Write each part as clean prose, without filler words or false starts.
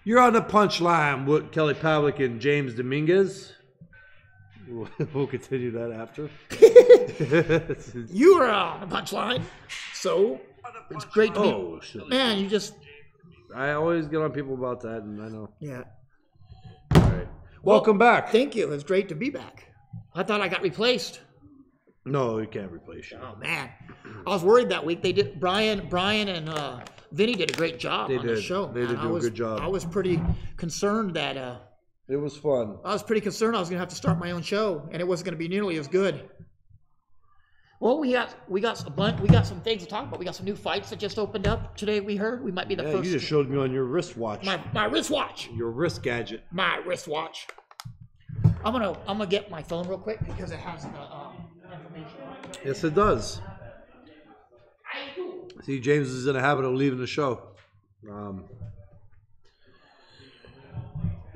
You're on the punchline with Kelly Pavlik and James Dominguez. We'll continue that after. You are on the punchline, so it's great to meet. Oh, shit. Man, you just... I always get on people about that, and I know. Yeah. All right. Welcome back. Thank you. It's great to be back. I thought I got replaced. No, you can't replace you. Oh, man. I was worried that week. They did. Brian and Vinny did a great job on the show. They did do a good job. I was pretty concerned that... it was fun. I was pretty concerned I was going to have to start my own show, and it wasn't going to be nearly as good. Well, we got some things to talk about. We got some new fights that just opened up today. We heard we might be the first. You just showed me on your wristwatch. My wristwatch. Your wrist gadget. My wristwatch. I'm gonna get my phone real quick because it has the information on it. Yes, it does. See, James is in the habit of leaving the show.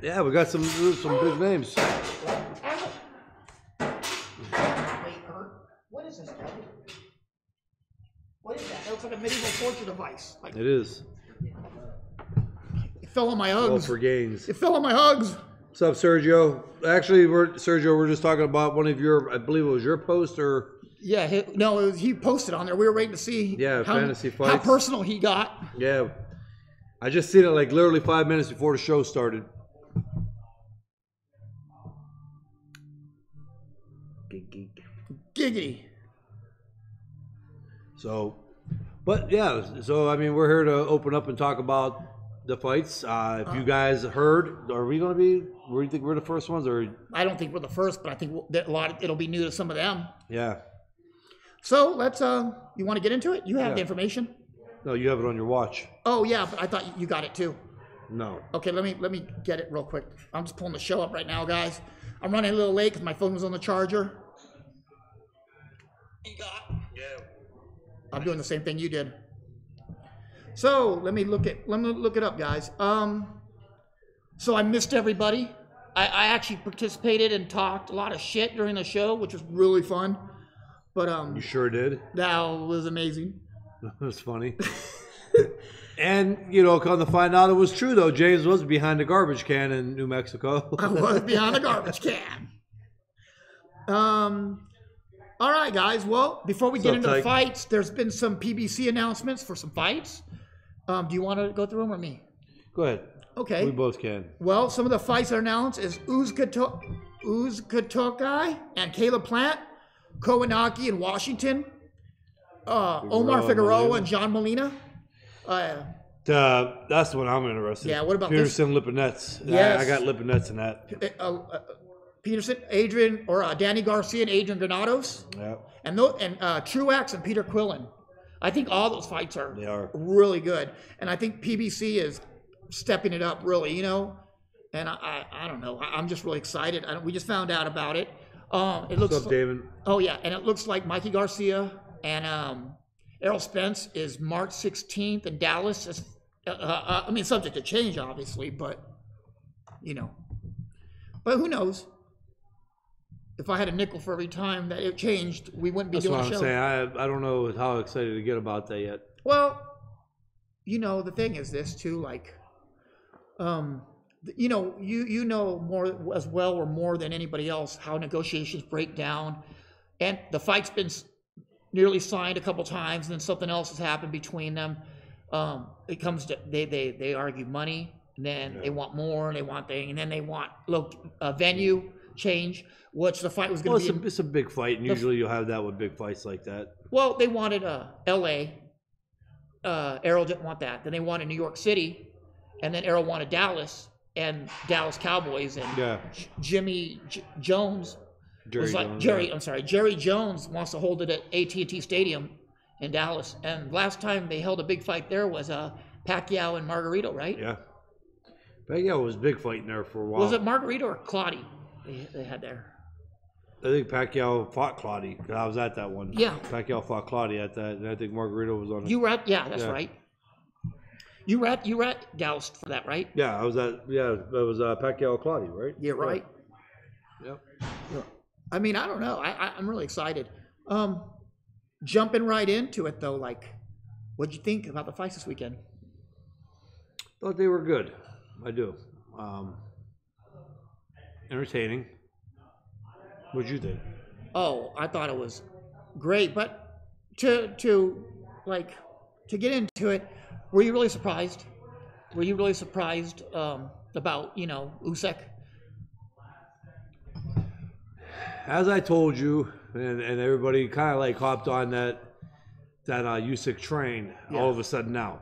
Yeah, we got some big names. What is this? What is that? That looks like a medieval torture device. It is. It fell on my hugs. All for gains. It fell on my hugs. What's up, Sergio? Actually, Sergio, we're just talking about one of your, I believe it was your post or... Yeah, he posted on there. We were waiting to see fantasy fights. How personal he got. Yeah. I just seen it like literally 5 minutes before the show started. Giggity. So, but yeah, so I mean, we're here to open up and talk about the fights. If you guys heard, are we going to be, where do you think we're the first ones? Or I don't think we're the first, but I think it'll be new to some of them. Yeah. So let's, you want to get into it? You have the information? No, you have it on your watch. Oh yeah, but I thought you got it too. No. Okay, let me get it real quick. I'm just pulling the show up right now, guys. I'm running a little late because my phone was on the charger. Yeah. I'm doing the same thing you did. So let me look it up, guys. So I missed everybody. I actually participated and talked a lot of shit during the show, which was really fun. But you sure did. That was amazing. It was funny. And, you know, come to find out it was true, though. James was behind the garbage can in New Mexico. I was behind the garbage can. All right, guys. Well, before we get into the fights, there's been some PBC announcements for some fights. Do you want to go through them or me? Go ahead. Okay. We both can. Well, some of the fights that are announced is Usyk and Caleb Plant, Kownacki in Washington, Omar Figueroa and John Molina. That's what I'm interested in. Yeah, what about Peterson, Lipinets. Yes. I got Lipinets in that. Peterson, Danny Garcia and Adrian Granados. Yeah. And Truax and Peter Quillen. I think all those fights are really good. And I think PBC is stepping it up really, you know. And I don't know. I'm just really excited. We just found out about it. It looks. What's up, David? Oh yeah, and it looks like Mikey Garcia and Errol Spence is March 16th in Dallas. I mean, subject to change, obviously, but you know. But who knows? If I had a nickel for every time that it changed, we wouldn't be doing a show. That's what I'm saying. I don't know how excited to get about that yet. Well, you know, the thing is this too, like, you know, you know more as well or more than anybody else how negotiations break down, and the fight's been nearly signed a couple times, and then something else has happened between them. It comes to they argue money, and then they want more, and they want and then they want venue change, which the fight was going to be. It's a big fight, and usually you'll have that with big fights like that. Well, they wanted L.A. Errol didn't want that. Then they wanted New York City, and then Errol wanted Dallas and Dallas Cowboys, and Jimmy Jones was like Jerry Jones wants to hold it at AT&T Stadium in Dallas. And last time they held a big fight there was Pacquiao and Margarito, right? Yeah. Pacquiao was big fighting there for a while. Was it Margarito or Claudio they had there? I think Pacquiao fought Claudio. I was at that one. Yeah. Pacquiao fought Claudio at that, and I think Margarito was on it. You were at, that's right. You were at Dallas for that, right? Yeah, I was at, it was Pacquiao Claudio, right? Yeah, right. Yep. I mean, I don't know. I'm really excited. Jumping right into it, though, like, what'd you think about the fights this weekend? Thought they were good. I do. Entertaining. What'd you think? Oh, I thought it was great, but to get into it, were you really surprised? Were you really surprised about Usyk? As I told you, and everybody kind of like hopped on that Usyk train all of a sudden now.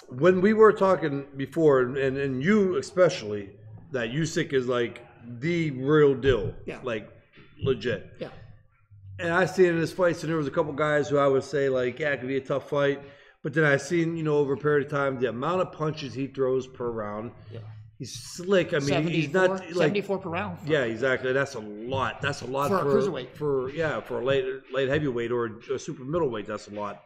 When we were talking before, and you especially, that Usyk is like the real deal, like legit. Yeah. And I seen in his fights, and there was a couple guys who I would say like, yeah, it could be a tough fight. But then I seen, over a period of time, the amount of punches he throws per round. Yeah. He's slick. I mean, he's not like 74 per round. Yeah, exactly. That's a lot. That's a lot for a cruiserweight. For a late heavyweight or a super middleweight. That's a lot.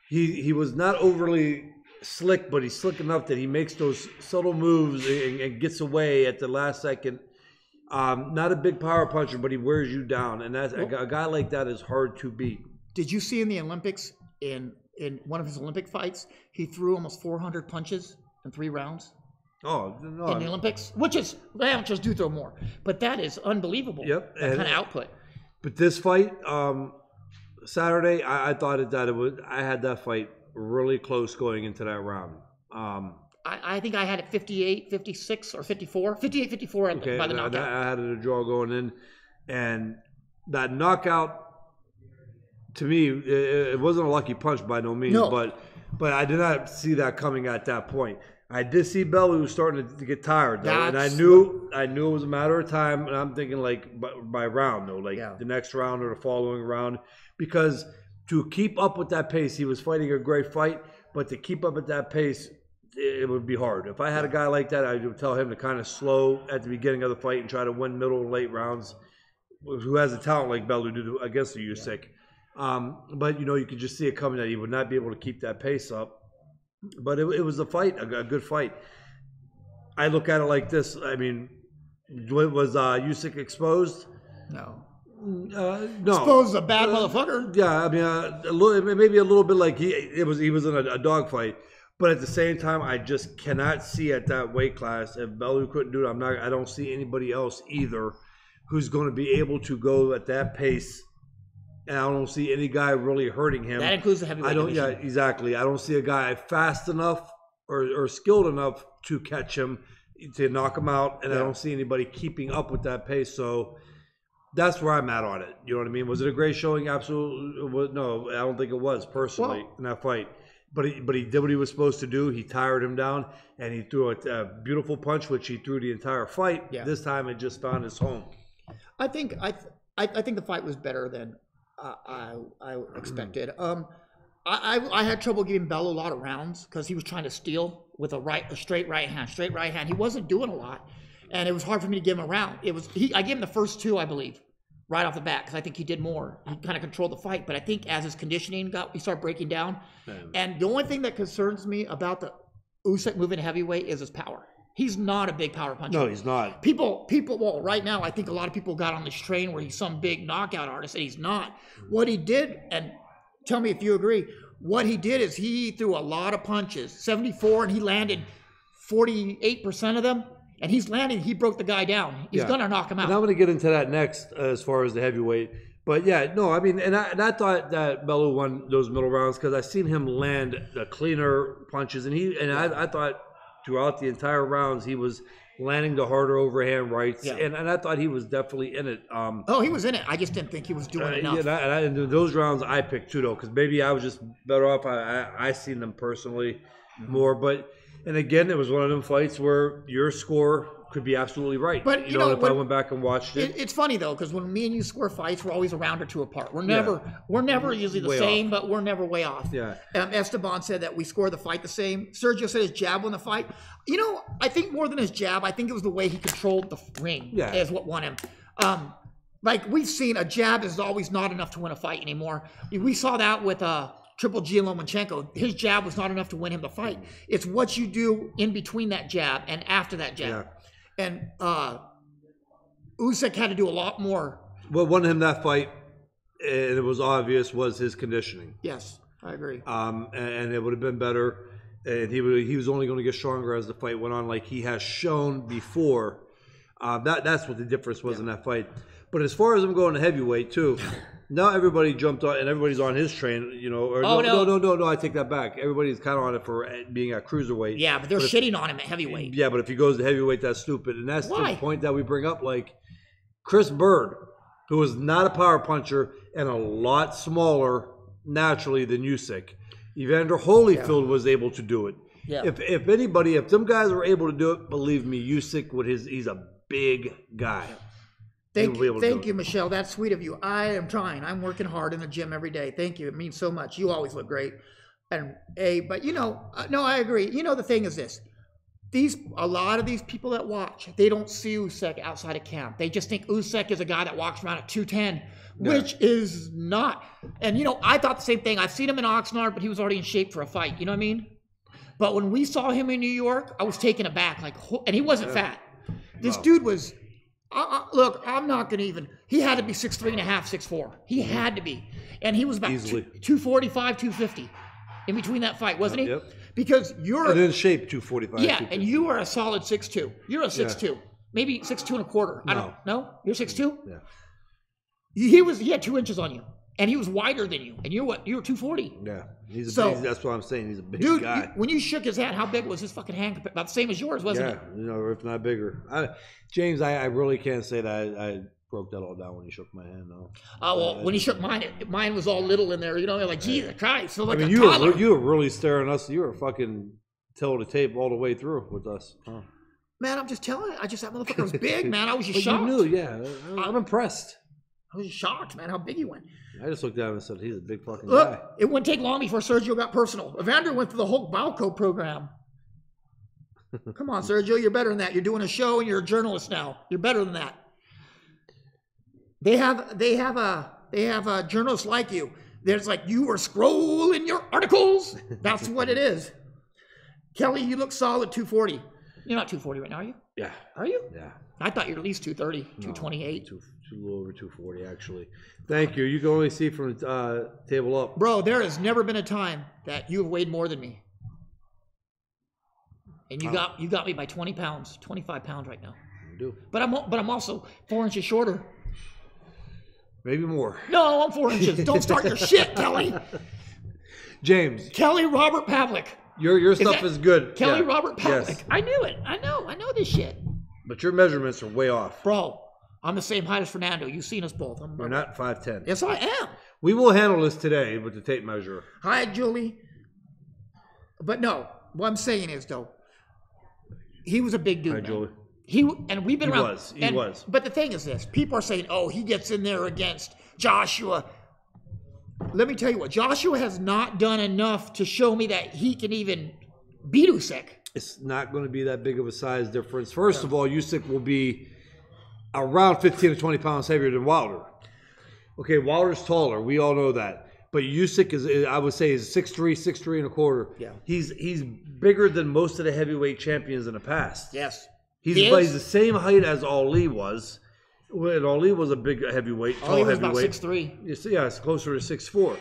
He was not overly slick, but he's slick enough that he makes those subtle moves and gets away at the last second. Not a big power puncher, but he wears you down, and that's a guy like that is hard to beat. Did you see in the Olympics in one of his Olympic fights, he threw almost 400 punches in 3 rounds? Oh, no. In the Olympics, which is amateurs do throw more, but that is unbelievable. Yep, that kind of output. But this fight, Saturday, I thought that it was. I had that fight really close going into that round. I think I had it 58, 56, or 54. 58, 54 by the knockout. I had it a draw going in, and that knockout, to me, it wasn't a lucky punch by no means, but I did not see that coming at that point. I did see Bellew starting to get tired, though, and I knew it was a matter of time. And I'm thinking like by round, though, like the next round or the following round, because to keep up with that pace, he was fighting a great fight, but to keep up at that pace, it would be hard. If I had a guy like that, I would tell him to kind of slow at the beginning of the fight and try to win middle and late rounds. Who has a talent like Bellew do against the Usyk, but you could just see it coming that he would not be able to keep that pace up. But it was a fight, a good fight. I look at it like this. I mean, was Usyk exposed? No. No. Exposed is a bad motherfucker. Yeah, I mean, maybe a little bit like he was in a dogfight. But at the same time, I just cannot see at that weight class, if Bellew couldn't do it, I don't see anybody else either who's going to be able to go at that pace. And I don't see any guy really hurting him. That includes the heavyweight division. Yeah, exactly. I don't see a guy fast enough or skilled enough to catch him, to knock him out. And I don't see anybody keeping up with that pace. So that's where I'm at on it. You know what I mean? Was it a great showing? Absolutely. No, I don't think it was, personally, in that fight. But he did what he was supposed to do. He tired him down, and he threw a beautiful punch, which he threw the entire fight. Yeah. This time it just found his home. I think the fight was better than I expected. I had trouble giving Bellew a lot of rounds because he was trying to steal with a straight right hand. He wasn't doing a lot, and it was hard for me to give him a round. I gave him the first 2, I believe, right off the bat, because I think he did more. He kind of controlled the fight, but I think as his conditioning he started breaking down. And the only thing that concerns me about the Usyk moving to heavyweight is his power. He's not a big power puncher. No, he's not. People, well, right now, I think a lot of people got on this train where he's some big knockout artist, and he's not. What he did, and tell me if you agree, what he did is he threw a lot of punches, 74, and he landed 48% of them. And he broke the guy down. He's going to knock him out. And I'm going to get into that next as far as the heavyweight. But yeah, no, I mean, and I thought that Bellew won those middle rounds because I seen him land the cleaner punches. And I thought throughout the entire rounds, he was landing the harder overhand rights. Yeah. And I thought he was definitely in it. He was in it. I just didn't think he was doing enough. And those rounds I picked too, though, because maybe I was just better off. I seen them personally more. But... And again, it was one of them fights where your score could be absolutely right. But if I went back and watched it, it's funny though, because when me and you score fights, we're always a round or 2 apart. We're never usually the same, but we're never way off. Yeah. Esteban said that we score the fight the same. Sergio said his jab won the fight. I think more than his jab, I think it was the way he controlled the ring. Yeah. Is what won him. Like we've seen, a jab is always not enough to win a fight anymore. We saw that with Triple G Lomachenko. His jab was not enough to win him the fight. It's what you do in between that jab and after that jab. Yeah. And Usyk had to do a lot more. What won him that fight, and it was obvious, was his conditioning. Yes. I agree. And it would have been better. And he was only going to get stronger as the fight went on, like he has shown before. That's what the difference was in that fight. But as far as him going to heavyweight too, now everybody jumped on and everybody's on his train, you know. Or no, I take that back. Everybody's kind of on it for being at cruiserweight. Yeah, but they're shitting on him at heavyweight. Yeah, but if he goes to heavyweight, that's stupid. And that's the point that we bring up. Like Chris Bird, who is not a power puncher and a lot smaller naturally than Usyk. Evander Holyfield was able to do it. Yeah. If some guys were able to do it, believe me, Usyk he's a big guy. Thank you, Michelle. That's sweet of you. I am trying. I'm working hard in the gym every day. Thank you. It means so much. You always look great. But you know, no, I agree. You know, the thing is this. A lot of these people that watch, they don't see Usyk outside of camp. They just think Usyk is a guy that walks around at 210, which is not. And, you know, I thought the same thing. I've seen him in Oxnard, but he was already in shape for a fight. You know what I mean? But when we saw him in New York, I was taken aback. And he wasn't fat. This dude was, look, I'm not going to even, he had to be 6'3.5", 6'4". He had to be. And he was about 245, 250 in between that fight, wasn't he? Yep. Because you're in shape 245. Yeah, and you are a solid 6'2". You're a 6'2". Maybe 6'2 and a quarter. I don't know. You're 6'2"? Yeah. He had 2 inches on you. And he was wider than you. And you're what? You're 240. Yeah. That's what I'm saying. He's a big guy. When you shook his hand, how big was his fucking hand? About the same as yours, wasn't it? Yeah, you know, if not bigger. James, I really can't say that I broke that all down when he shook my hand, though. Oh, well, when he shook mine, mine was all little in there. You know, like, Jesus Christ. So like you were really staring us. You were fucking telling the tape all the way through with us. Huh. Man, I'm just telling you. That motherfucker was big, man. I was just shocked. You knew, yeah. I'm impressed. I was shocked, man, how big he went. I just looked at him and said, he's a big fucking guy. Look, it wouldn't take long before Sergio got personal. Evander went through the whole Balco program. Come on, Sergio, you're better than that. You're doing a show and you're a journalist now. You're better than that. They have journalists like you. There's like, you are scrolling your articles. That's what it is. Kelly, you look solid 240. You're not 240 right now, are you? Yeah. Are you? Yeah. I thought you were at least 230, 228. A little over 240, actually. Thank you. You can only see from the table up. Bro, there has never been a time that you have weighed more than me. And you got me by 20 pounds, 25 pounds right now. You do. But I'm also 4 inches shorter. Maybe more. No, I'm 4 inches. Don't start your shit, Kelly. James. Kelly Robert Pavlik. Your stuff is good. Kelly Robert Pavlik. Yes. I knew it. I know this shit. But your measurements are way off. Bro, I'm the same height as Fernando. You've seen us both. You're not 5'10". Yes, I am. We will handle this today with the tape measure. Hi, Julie. But no, what I'm saying is, though, he was a big dude. Hi, Julie. And we've been around. He was. But the thing is this. People are saying, oh, he gets in there against Joshua. Let me tell you what. Joshua has not done enough to show me that he can even beat Usyk. It's not going to be that big of a size difference. First of all, Usyk will be around 15 to 20 pounds heavier than Wilder. Okay, Wilder's taller. We all know that. But Usyk is, I would say, is 6'3", 6'3 and a quarter. Yeah. He's bigger than most of the heavyweight champions in the past. Yes. He's the same height as Ali was. When Ali was a big heavyweight, tall heavyweight. Ali was about 6'3". Yeah, it's closer to 6'4".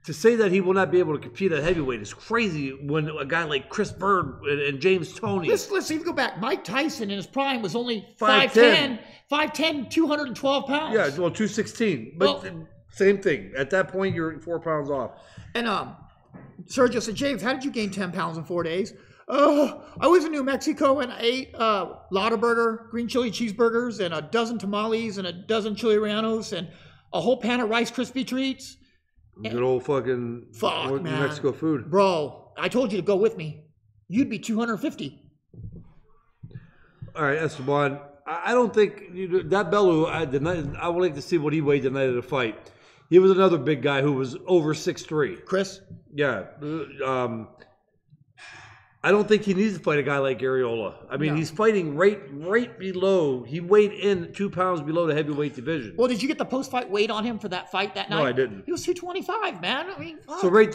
To say that he will not be able to compete at heavyweight is crazy when a guy like Chris Bird and James Toney. Let's even go back. Mike Tyson in his prime was only 5'10", 212 pounds. Yeah, well, 216. But same thing. At that point, you're 4 pounds off. And Sergio said, James, how did you gain 10 pounds in 4 days? I was in New Mexico and I ate Lottaburger, green chili cheeseburgers, and a dozen tamales and a dozen chili rellenos and a whole pan of Rice Krispie treats. Good old fucking New Mexico food. Bro, I told you to go with me. You'd be 250. All right, Esteban. I don't think that Bellew, I would like to see what he weighed the night of the fight. He was another big guy who was over 6'3". Chris? Yeah. I don't think he needs to fight a guy like Arreola. I mean, he's fighting right below. He weighed in 2 pounds below the heavyweight division. Well, did you get the post-fight weight on him for that fight that night? No, I didn't. He was 225, man. I mean, so right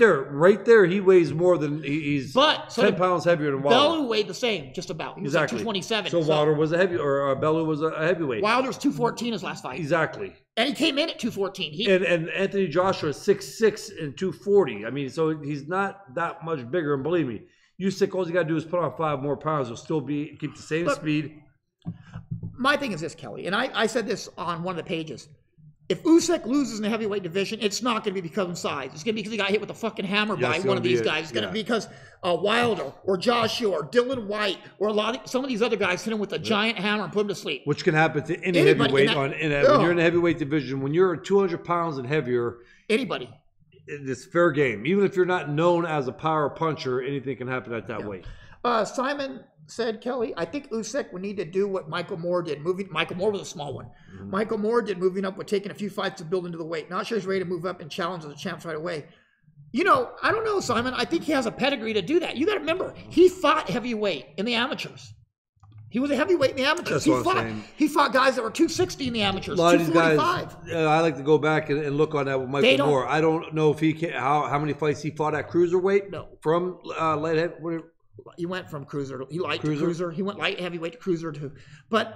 there, he weighs more than he's 10 pounds heavier than Wilder. Bellew weighed the same, just about. He was like 227. So Wilder was a Bellew was a heavyweight. Wilder's 214 his last fight. Exactly. And he came in at 214. And Anthony Joshua is 6'6" and 240. I mean, so he's not that much bigger. And believe me, Usyk, all you got to do is put on 5 more pounds. He'll still keep the same speed. My thing is this, Kelly, and I said this on one of the pages. If Usyk loses in the heavyweight division, it's not going to be because of size. It's going to be because he got hit with a fucking hammer by one of these guys. It's going to be because Wilder or Joshua or Dylan White or some of these other guys hit him with a giant hammer and put him to sleep. Which can happen to any heavyweight. When you're in the heavyweight division, when you're 200 pounds and heavier, anybody. It's fair game. Even if you're not known as a power puncher, anything can happen at that weight. Simon said, Kelly, I think Usyk would need to do what Michael Moore did. Michael Moore was a small one. Michael Moore did, moving up with taking a few fights to build into the weight. Not sure he's ready to move up and challenge the champs right away. You know, I don't know, Simon. I think he has a pedigree to do that. You got to remember, he fought heavyweight in the amateurs. He was a heavyweight in the amateurs. He fought guys that were 260 in the amateurs. A lot of these guys, I like to go back and look on that with Michael Moore. I don't know if how many fights he fought at cruiserweight. No. From light heavyweight. He went from cruiser to cruiser. He went light heavyweight to cruiser to. But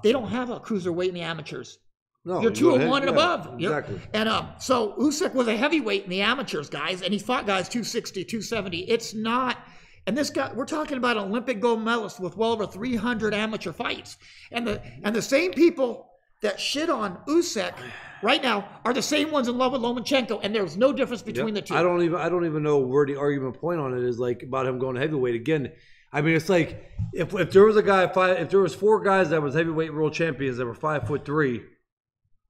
they don't have a cruiserweight in the amateurs. No, you're 201 and above. Exactly. And so Usyk was a heavyweight in the amateurs, guys, and he fought guys 260, 270. It's not. And this guy, we're talking about an Olympic gold medalist with well over 300 amateur fights. And the same people that shit on Usyk right now are the same ones in love with Lomachenko, and there's no difference between the two. I don't even know where the argument point on it is, like, about him going heavyweight again. I mean, it's like if there was if there was 4 guys that was heavyweight world champions that were 5'3",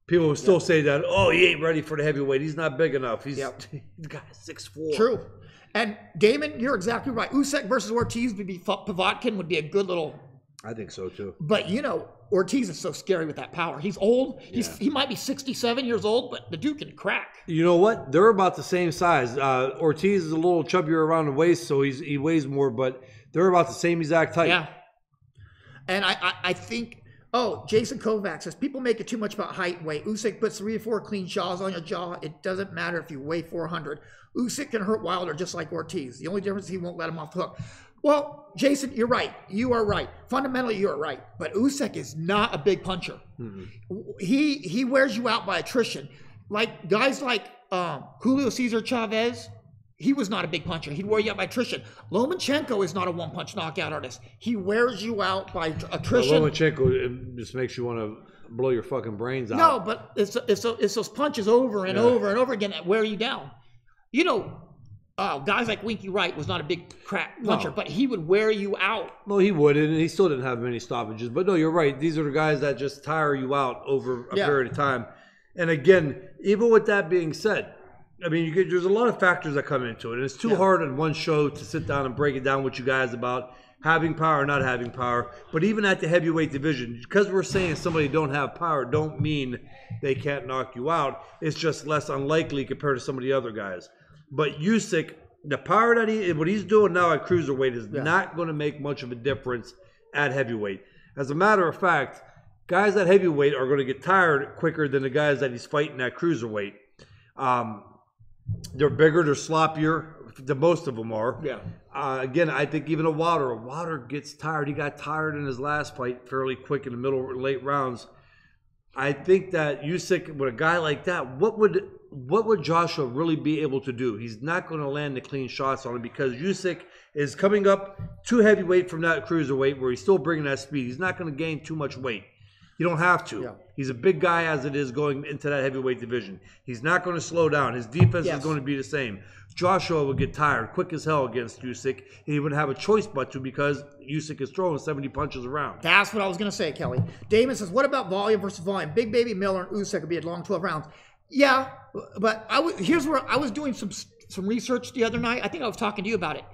people would still say that, oh, he ain't ready for the heavyweight. He's not big enough. He's the guy 6'4". True. And Damon, you're exactly right. Usyk versus Ortiz Povatkin would be a good little. I think so too. But you know, Ortiz is so scary with that power. He's old. He might be 67 years old, but the dude can crack. You know what? They're about the same size. Ortiz is a little chubbier around the waist, so he weighs more, but they're about the same exact height. Yeah. And I think. Oh, Jason Kovac says, people make it too much about height and weight. Usyk puts 3 or 4 clean shots on your jaw. It doesn't matter if you weigh 400. Usyk can hurt Wilder just like Ortiz. The only difference is he won't let him off the hook. Well, Jason, you're right. You are right. Fundamentally, you're right. But Usyk is not a big puncher. He wears you out by attrition. Like guys like Julio Cesar Chavez, he was not a big puncher. He'd wear you out by attrition. Lomachenko is not a one-punch knockout artist. He wears you out by attrition. Well, Lomachenko just makes you want to blow your fucking brains out. No, but it's those punches over and over and over again that wear you down. You know, guys like Winky Wright was not a big crack puncher, but he would wear you out. No, he would, and he still didn't have many stoppages. But no, you're right. These are the guys that just tire you out over a period of time. And again, even with that being said, I mean, there's a lot of factors that come into it. And it's too hard on one show to sit down and break it down with you guys about having power or not having power. But even at the heavyweight division, because we're saying somebody don't have power, don't mean they can't knock you out. It's just less unlikely compared to some of the other guys. But Usyk, the power that what he's doing now at cruiserweight is not going to make much of a difference at heavyweight. As a matter of fact, guys at heavyweight are going to get tired quicker than the guys that he's fighting at cruiserweight. They're bigger, they're sloppier. The most of them are. Yeah. Again, I think even Wilder gets tired. He got tired in his last fight fairly quick in the middle or late rounds. I think that Usyk, with a guy like that, what would Joshua really be able to do? He's not going to land the clean shots on him because Usyk is coming up too heavyweight from that cruiserweight where he's still bringing that speed. He's not going to gain too much weight. You don't have to. Yeah. He's a big guy as it is going into that heavyweight division. He's not going to slow down. His defense is going to be the same. Joshua would get tired quick as hell against Usyk, and he wouldn't have a choice but to because Usyk is throwing 70 punches around. That's what I was going to say, Kelly. Damon says, what about volume versus volume? Big Baby Miller and Usyk would be a long 12 rounds. Yeah, but here's where I was doing some research the other night. I think I was talking to you about it.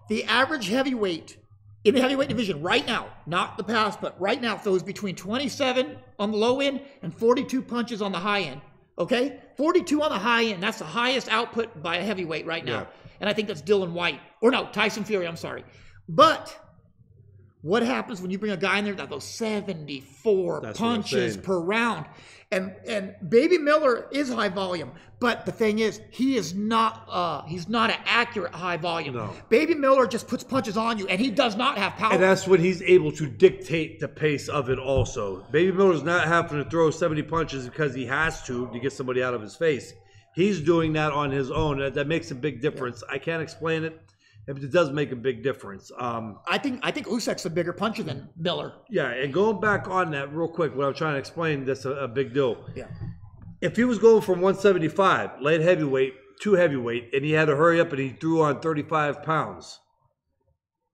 The average heavyweight in the heavyweight division right now, not the past, but right now, throws between 27 on the low end and 42 punches on the high end. Okay? 42 on the high end. That's the highest output by a heavyweight right now. And I think that's Dylan White. Or no, Tyson Fury, I'm sorry. But what happens when you bring a guy in there that goes 74 punches per round? And Baby Miller is high volume, but the thing is, he's not an accurate high volume. No. Baby Miller just puts punches on you, and he does not have power. And that's when he's able to dictate the pace of it also. Baby Miller's not having to throw 70 punches because he has to get somebody out of his face. He's doing that on his own. That makes a big difference. I can't explain it. It does make a big difference. I think Usyk's a bigger puncher than Miller. Yeah, and going back on that real quick, what I'm trying to explain, that's a big deal. Yeah. If he was going from 175, light heavyweight, to heavyweight, and he had to hurry up and he threw on 35 pounds,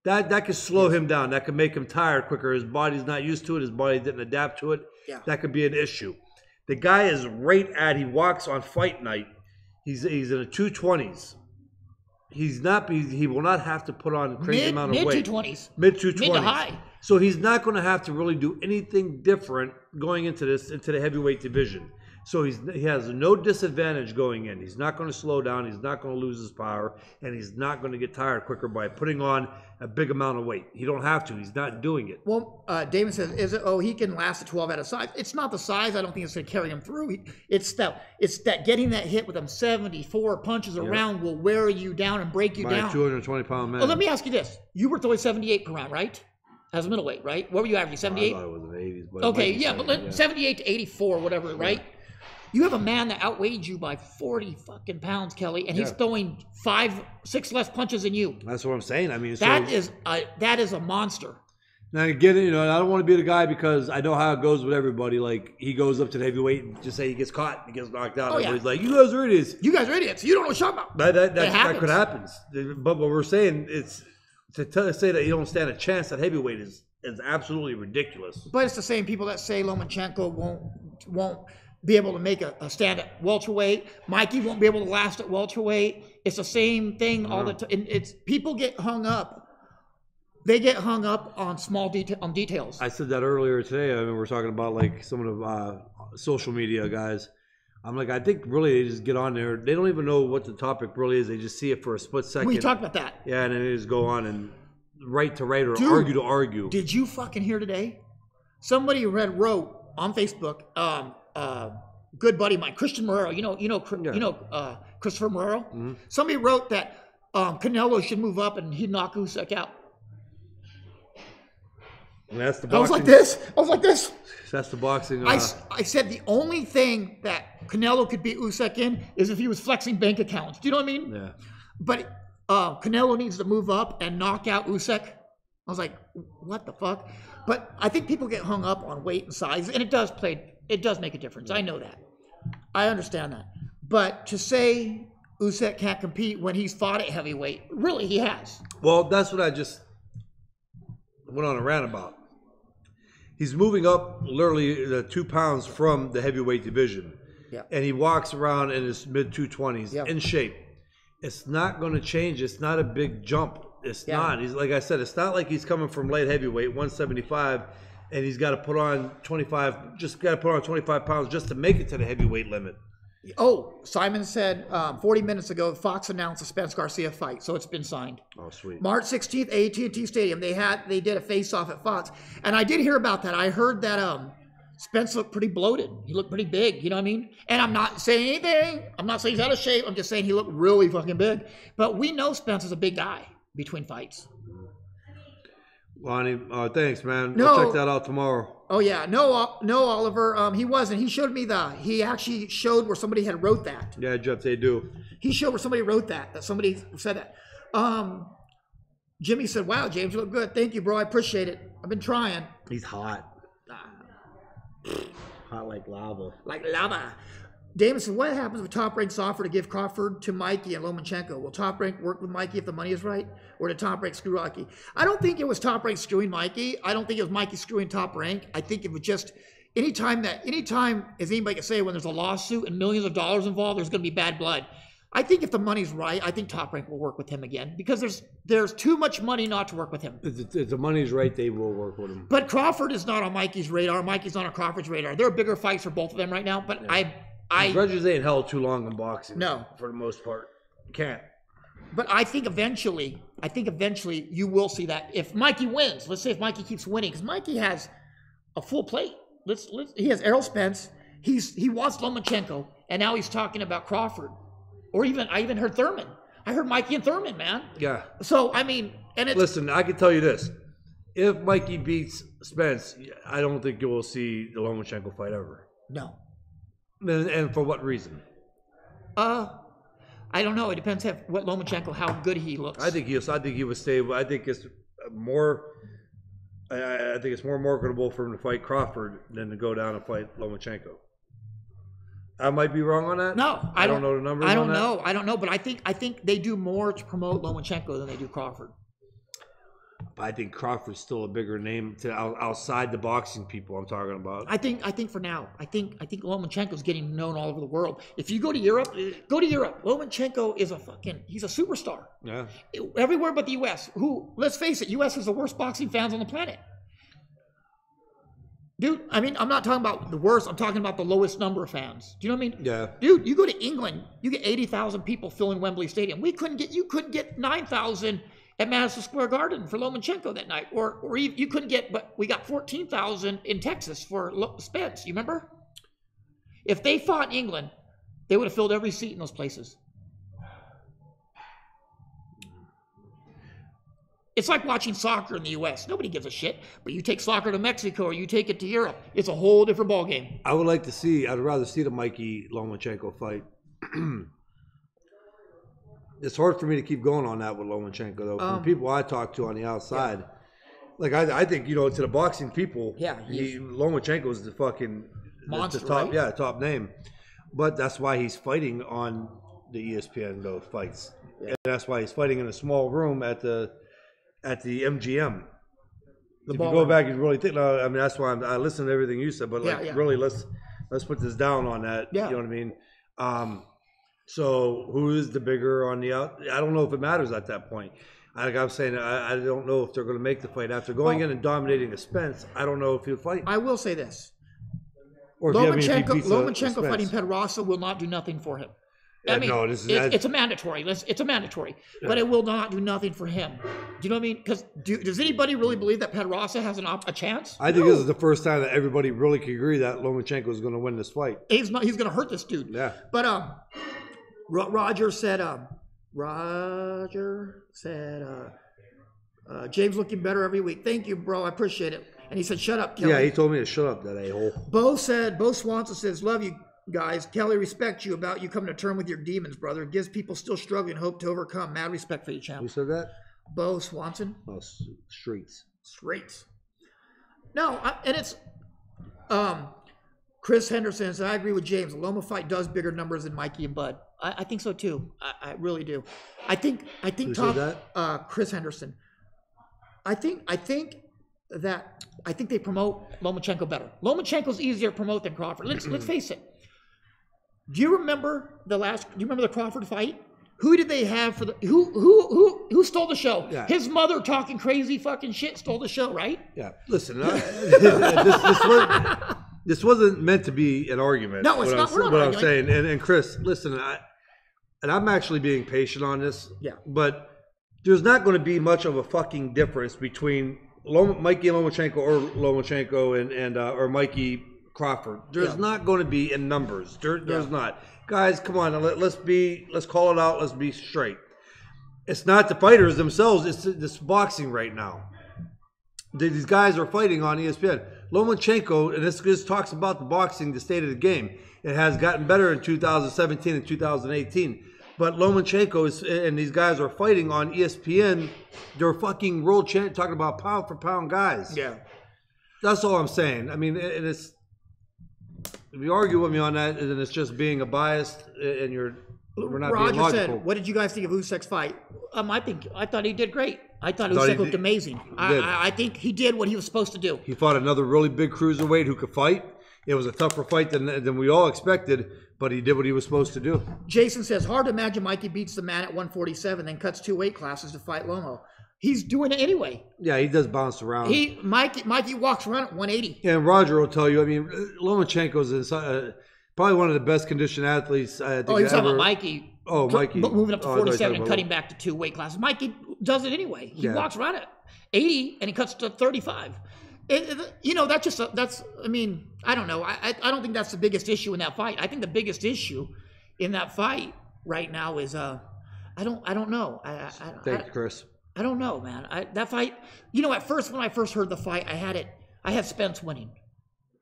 that could slow him down. That could make him tired quicker. His body's not used to it. His body didn't adapt to it. Yeah. That could be an issue. The guy is he walks on fight night. He's in the 220s. He will not have to put on a crazy amount of weight. Mid-220s. Mid-220s. Mid to high. So he's not going to have to really do anything different going into the heavyweight division. So he has no disadvantage going in. He's not going to slow down. He's not going to lose his power. And he's not going to get tired quicker by putting on a big amount of weight. He don't have to. He's not doing it. Well, Damon says, he can last a 12 out of size. It's not the size. I don't think it's going to carry him through. It's that getting that hit with them 74 punches around will wear you down and break you down. By a 220-pound man. Well, let me ask you this. You were throwing 78 per round, right? As a middleweight, right? What were you averaging, 78? I thought it was in the 80s. But okay, yeah, but 78 to 84, whatever, right? Yeah. You have a man that outweighed you by 40 fucking pounds, Kelly, and he's throwing 5-6 less punches than you. That's what I'm saying. I mean, that is a monster. Now, again, I don't want to be the guy because I know how it goes with everybody. Like, he goes up to the heavyweight and just say he gets caught and he gets knocked out. Everybody's like, you guys are idiots. You guys are idiots. You don't know what you're talking about. That could happen. But what we're saying is to say that you don't stand a chance at heavyweight is absolutely ridiculous. But it's the same people that say Lomachenko won't be able to make a stand at welterweight. Mikey won't be able to last at welterweight. It's the same thing all the time. It's people get hung up. They get hung up on small details. I said that earlier today. I mean, we're talking about like some of the social media guys. I'm like, I think really they just get on there. They don't even know what the topic really is. They just see it for a split second. We talked about that. Yeah, and then they just go on and right to right or argue to argue. Did you fucking hear today? Somebody wrote on Facebook. Good buddy of mine, Christian Marrero. Christopher Marrero. Mm-hmm. Somebody wrote that Canelo should move up and he'd knock Usyk out. And that's the boxing. I was like this. That's the boxing. I said the only thing that Canelo could beat Usyk in is if he was flexing bank accounts. Do you know what I mean? Yeah. But Canelo needs to move up and knock out Usyk. I was like, what the fuck? But I think people get hung up on weight and size, and it does make a difference. I know that. I understand that. But to say Usyk can't compete when he's fought at heavyweight, really he has. Well, that's what I just went on a rant about. He's moving up literally 2 pounds from the heavyweight division. Yeah. And he walks around in his mid-220s in shape. It's not going to change. It's not a big jump. It's not. He's like I said, it's not like he's coming from light heavyweight, 175, and he's got to put on 25 pounds just to make it to the heavyweight limit. Oh, Simon said 40 minutes ago, Fox announced the Spence Garcia fight, so it's been signed. Oh, sweet. March 16th, AT&T Stadium. They did a face-off at Fox, and I did hear about that. I heard that Spence looked pretty bloated. He looked pretty big, you know what I mean? And I'm not saying anything. I'm not saying he's out of shape. I'm just saying he looked really fucking big. But we know Spence is a big guy between fights. Lonnie, thanks, man. No, I'll check that out tomorrow. Oh, yeah. No, Oliver, he wasn't. He showed me he actually showed where somebody had wrote that. Yeah, Jeff, they do. He showed where somebody wrote that somebody said that. Jimmy said, wow, James, you look good. Thank you, bro. I appreciate it. I've been trying. He's hot. Hot like lava. Like lava. Damon said, what happens if Top Rank's offer to give Crawford to Mikey and Lomachenko? Will Top Rank work with Mikey if the money is right? Or did Top Rank screw Mikey? I don't think it was Top Rank screwing Mikey. I don't think it was Mikey screwing Top Rank. I think it was just anytime, as anybody can say, when there's a lawsuit and millions of dollars involved, there's going to be bad blood. I think if the money's right, I think Top Rank will work with him again because there's too much money not to work with him. If the money's right, they will work with him. But Crawford is not on Mikey's radar. Mikey's not on Crawford's radar. There are bigger fights for both of them right now, but grudges ain't held too long in boxing. No. For the most part. You can't. But I think eventually you will see that if Mikey wins. Let's say if Mikey keeps winning, because Mikey has a full plate. He has Errol Spence. He wants Lomachenko, and now he's talking about Crawford, or I even heard Thurman. I heard Mikey and Thurman, man. Yeah. So I mean, listen, I can tell you this: if Mikey beats Spence, I don't think you will see the Lomachenko fight ever. No. And for what reason? I don't know. It depends what Lomachenko, how good he looks. I think he would stay. I think it's more. I think it's more marketable for him to fight Crawford than to go down and fight Lomachenko. I might be wrong on that. No, I don't know the numbers. I don't know, but I think they do more to promote Lomachenko than they do Crawford. I think Crawford's still a bigger name outside the boxing people I'm talking about. I think for now, I think Lomachenko's getting known all over the world. If you go to Europe, Lomachenko is he's a superstar. Yeah. Everywhere but the U.S. Let's face it, U.S. has the worst boxing fans on the planet. Dude, I mean, I'm not talking about the worst. I'm talking about the lowest number of fans. Do you know what I mean? Yeah. Dude, you go to England, you get 80,000 people filling Wembley Stadium. You couldn't get 9,000 at Madison Square Garden for Lomachenko that night, or you couldn't get, but we got 14,000 in Texas for Spence. You remember? If they fought in England, they would have filled every seat in those places. It's like watching soccer in the U.S. Nobody gives a shit. But you take soccer to Mexico or you take it to Europe, it's a whole different ballgame. I'd rather see the Mikey Lomachenko fight. It's hard for me to keep going on that with Lomachenko, though. From people I talk to on the outside, I think, to the boxing people, Lomachenko is the fucking monster, the top, right? Top name. But that's why he's fighting on the ESPN those fights, and that's why he's fighting in a small room at the MGM. If you go back and really think, I mean, that's why I listen to everything you said, but really, let's put this down on that. Yeah. You know what I mean? So who is the bigger on the out? I don't know if it matters at that point. Like I'm saying, I don't know if they're going to make the fight after going in and dominating a Spence. I don't know if he'll fight. I will say this: or Lomachenko fighting Pedraza will not do nothing for him. I mean, it's a mandatory. It's a mandatory, but it will not do nothing for him. Do you know what I mean? Because does anybody really believe that Pedraza has a chance? I think this is the first time that everybody really can agree that Lomachenko is going to win this fight. He's going to hurt this dude. Yeah. But Roger said, James looking better every week. Thank you, bro. I appreciate it. And he said, shut up, Kelly. Yeah, he told me to shut up, that a-hole. Bo Swanson says, love you guys. Kelly respects you about you coming to term with your demons, brother. It gives people still struggling hope to overcome. Mad respect for you, champ. Who said that? Bo Swanson. Oh, Streets. No, and it's Chris Henderson says, I agree with James. The Loma fight does bigger numbers than Mikey and Bud. I think so too. I really do. I think Who said that? Chris Henderson. I think they promote Lomachenko better. Lomachenko's easier to promote than Crawford. Let's face it. Do you remember the Crawford fight? Who did they have for the who stole the show? Yeah. His mother talking crazy fucking shit stole the show, right? Yeah. Listen, this wasn't meant to be an argument. No, it's not. What I'm saying, and Chris, listen, I'm actually being patient on this. Yeah. But there's not going to be much of a fucking difference between Mikey Lomachenko or Mikey Crawford. There's not going to be in numbers. There's not. Guys, come on, let's call it out. Let's be straight. It's not the fighters themselves. It's this boxing right now. These guys are fighting on ESPN. Lomachenko, and this talks about the boxing, the state of the game. It has gotten better in 2017 and 2018. But Lomachenko and these guys are fighting on ESPN. They're fucking world champ, talking about pound for pound guys. Yeah. That's all I'm saying. I mean, it's if you argue with me on that, then it's just being a biased and we're not being logical. Roger said, what did you guys think of Usyk's fight? I thought he did great. I thought Usyk looked amazing. I think he did what he was supposed to do. He fought another really big cruiserweight who could fight. It was a tougher fight than we all expected, but he did what he was supposed to do. Jason says, hard to imagine Mikey beats the man at 147, then cuts 2 weight classes to fight Lomo. He's doing it anyway. Yeah, he does bounce around. Mikey walks around at 180. And Roger will tell you, I mean, Lomachenko's probably one of the best conditioned athletes. I think he was talking about Mikey. Mikey. Moving up to 47 and cutting back to 2 weight classes. Mikey does it anyway. He walks around at 80 and he cuts to 35. I mean, I don't know. I don't think that's the biggest issue in that fight. I think the biggest issue in that fight right now is I don't know. Thanks, Chris. I don't know, man. That fight, at first when I first heard the fight, I had Spence winning.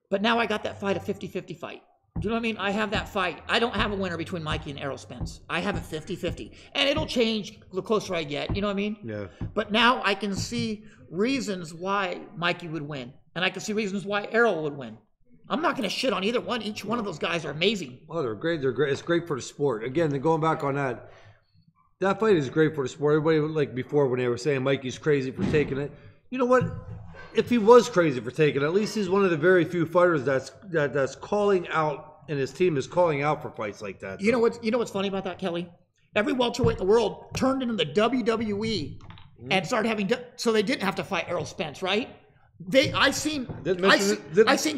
But now I got that fight a 50-50 fight. Do you know what I mean? I have that fight. I don't have a winner between Mikey and Errol Spence. I have a 50-50. And it'll change the closer I get. You know what I mean? Yeah. But now I can see reasons why Mikey would win. And I can see reasons why Errol would win. I'm not going to shit on either one. Each one of those guys are amazing. Oh, they're great. They're great. It's great for the sport. Again, going back on that, that fight is great for the sport. Everybody, like before when they were saying Mikey's crazy for taking it. You know what? If he was crazy for taking it, at least he's one of the very few fighters that's calling out, and his team is calling out for fights like that. You know what's funny about that, Kelly? Every welterweight in the world turned into the WWE and started having, so they didn't have to fight Errol Spence, right? I seen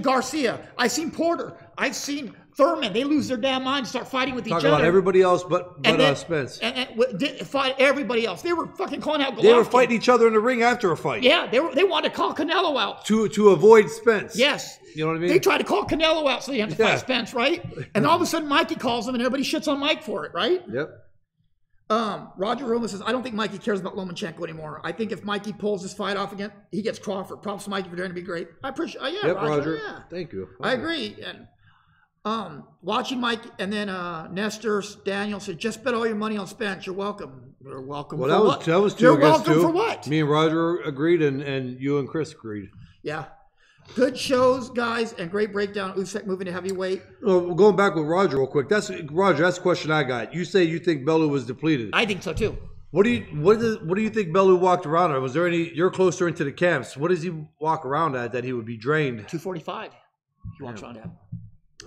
Garcia. I seen Porter. I've seen Thurman. They lose their damn mind and start fighting with each other. About everybody else but Spence. And fight everybody else. They were fucking calling out Golovkin. They were fighting each other in the ring after a fight. Yeah, they wanted to call Canelo out. To avoid Spence. Yes. You know what I mean? They tried to call Canelo out so they have to fight Spence, right? And all of a sudden Mikey calls him and everybody shits on Mike for it, right? Yep. Roger Roma says, I don't think Mikey cares about Lomachenko anymore. I think if Mikey pulls this fight off again, he gets Crawford. Props to Mikey for trying to be great. I appreciate Roger. Yeah. Thank you. I agree. And watching Mike, and then Nestor Daniel said, just bet all your money on Spence. You're welcome. You're welcome. Well, that was two. You're welcome for what? Me and Roger agreed, and you and Chris agreed. Yeah. Good shows, guys, and great breakdown. Usyk moving to heavyweight. Well, going back with Roger real quick. That's the question I got. You say you think Bellew was depleted. I think so too. What do you think Bellew walked around at? Was there any? You're closer into the camps. What does he walk around at that he would be drained? 245. He walks around at.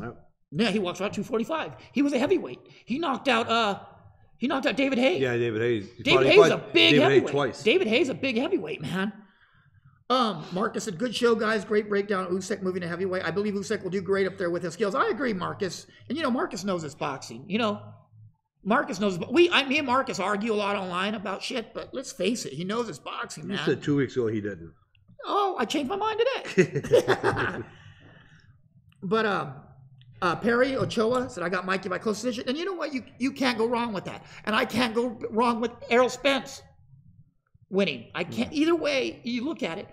Yep. Yeah, he walks around 245. He was a heavyweight. He knocked out David Hayes. Yeah, David Hayes. David Hayes is a big heavyweight. Twice. David Hayes is a big heavyweight, man. Marcus said, good show, guys. Great breakdown. Usyk moving to heavyweight. I believe Usyk will do great up there with his skills. I agree, Marcus. And, Marcus knows his boxing. Marcus knows. Me and Marcus argue a lot online about shit, but let's face it. He knows his boxing, man. You said 2 weeks ago he didn't. Oh, I changed my mind today. But Perry Ochoa said, I got Mikey by close decision. And you know what? You can't go wrong with that. And I can't go wrong with Errol Spence winning. I can't. Either way you look at it.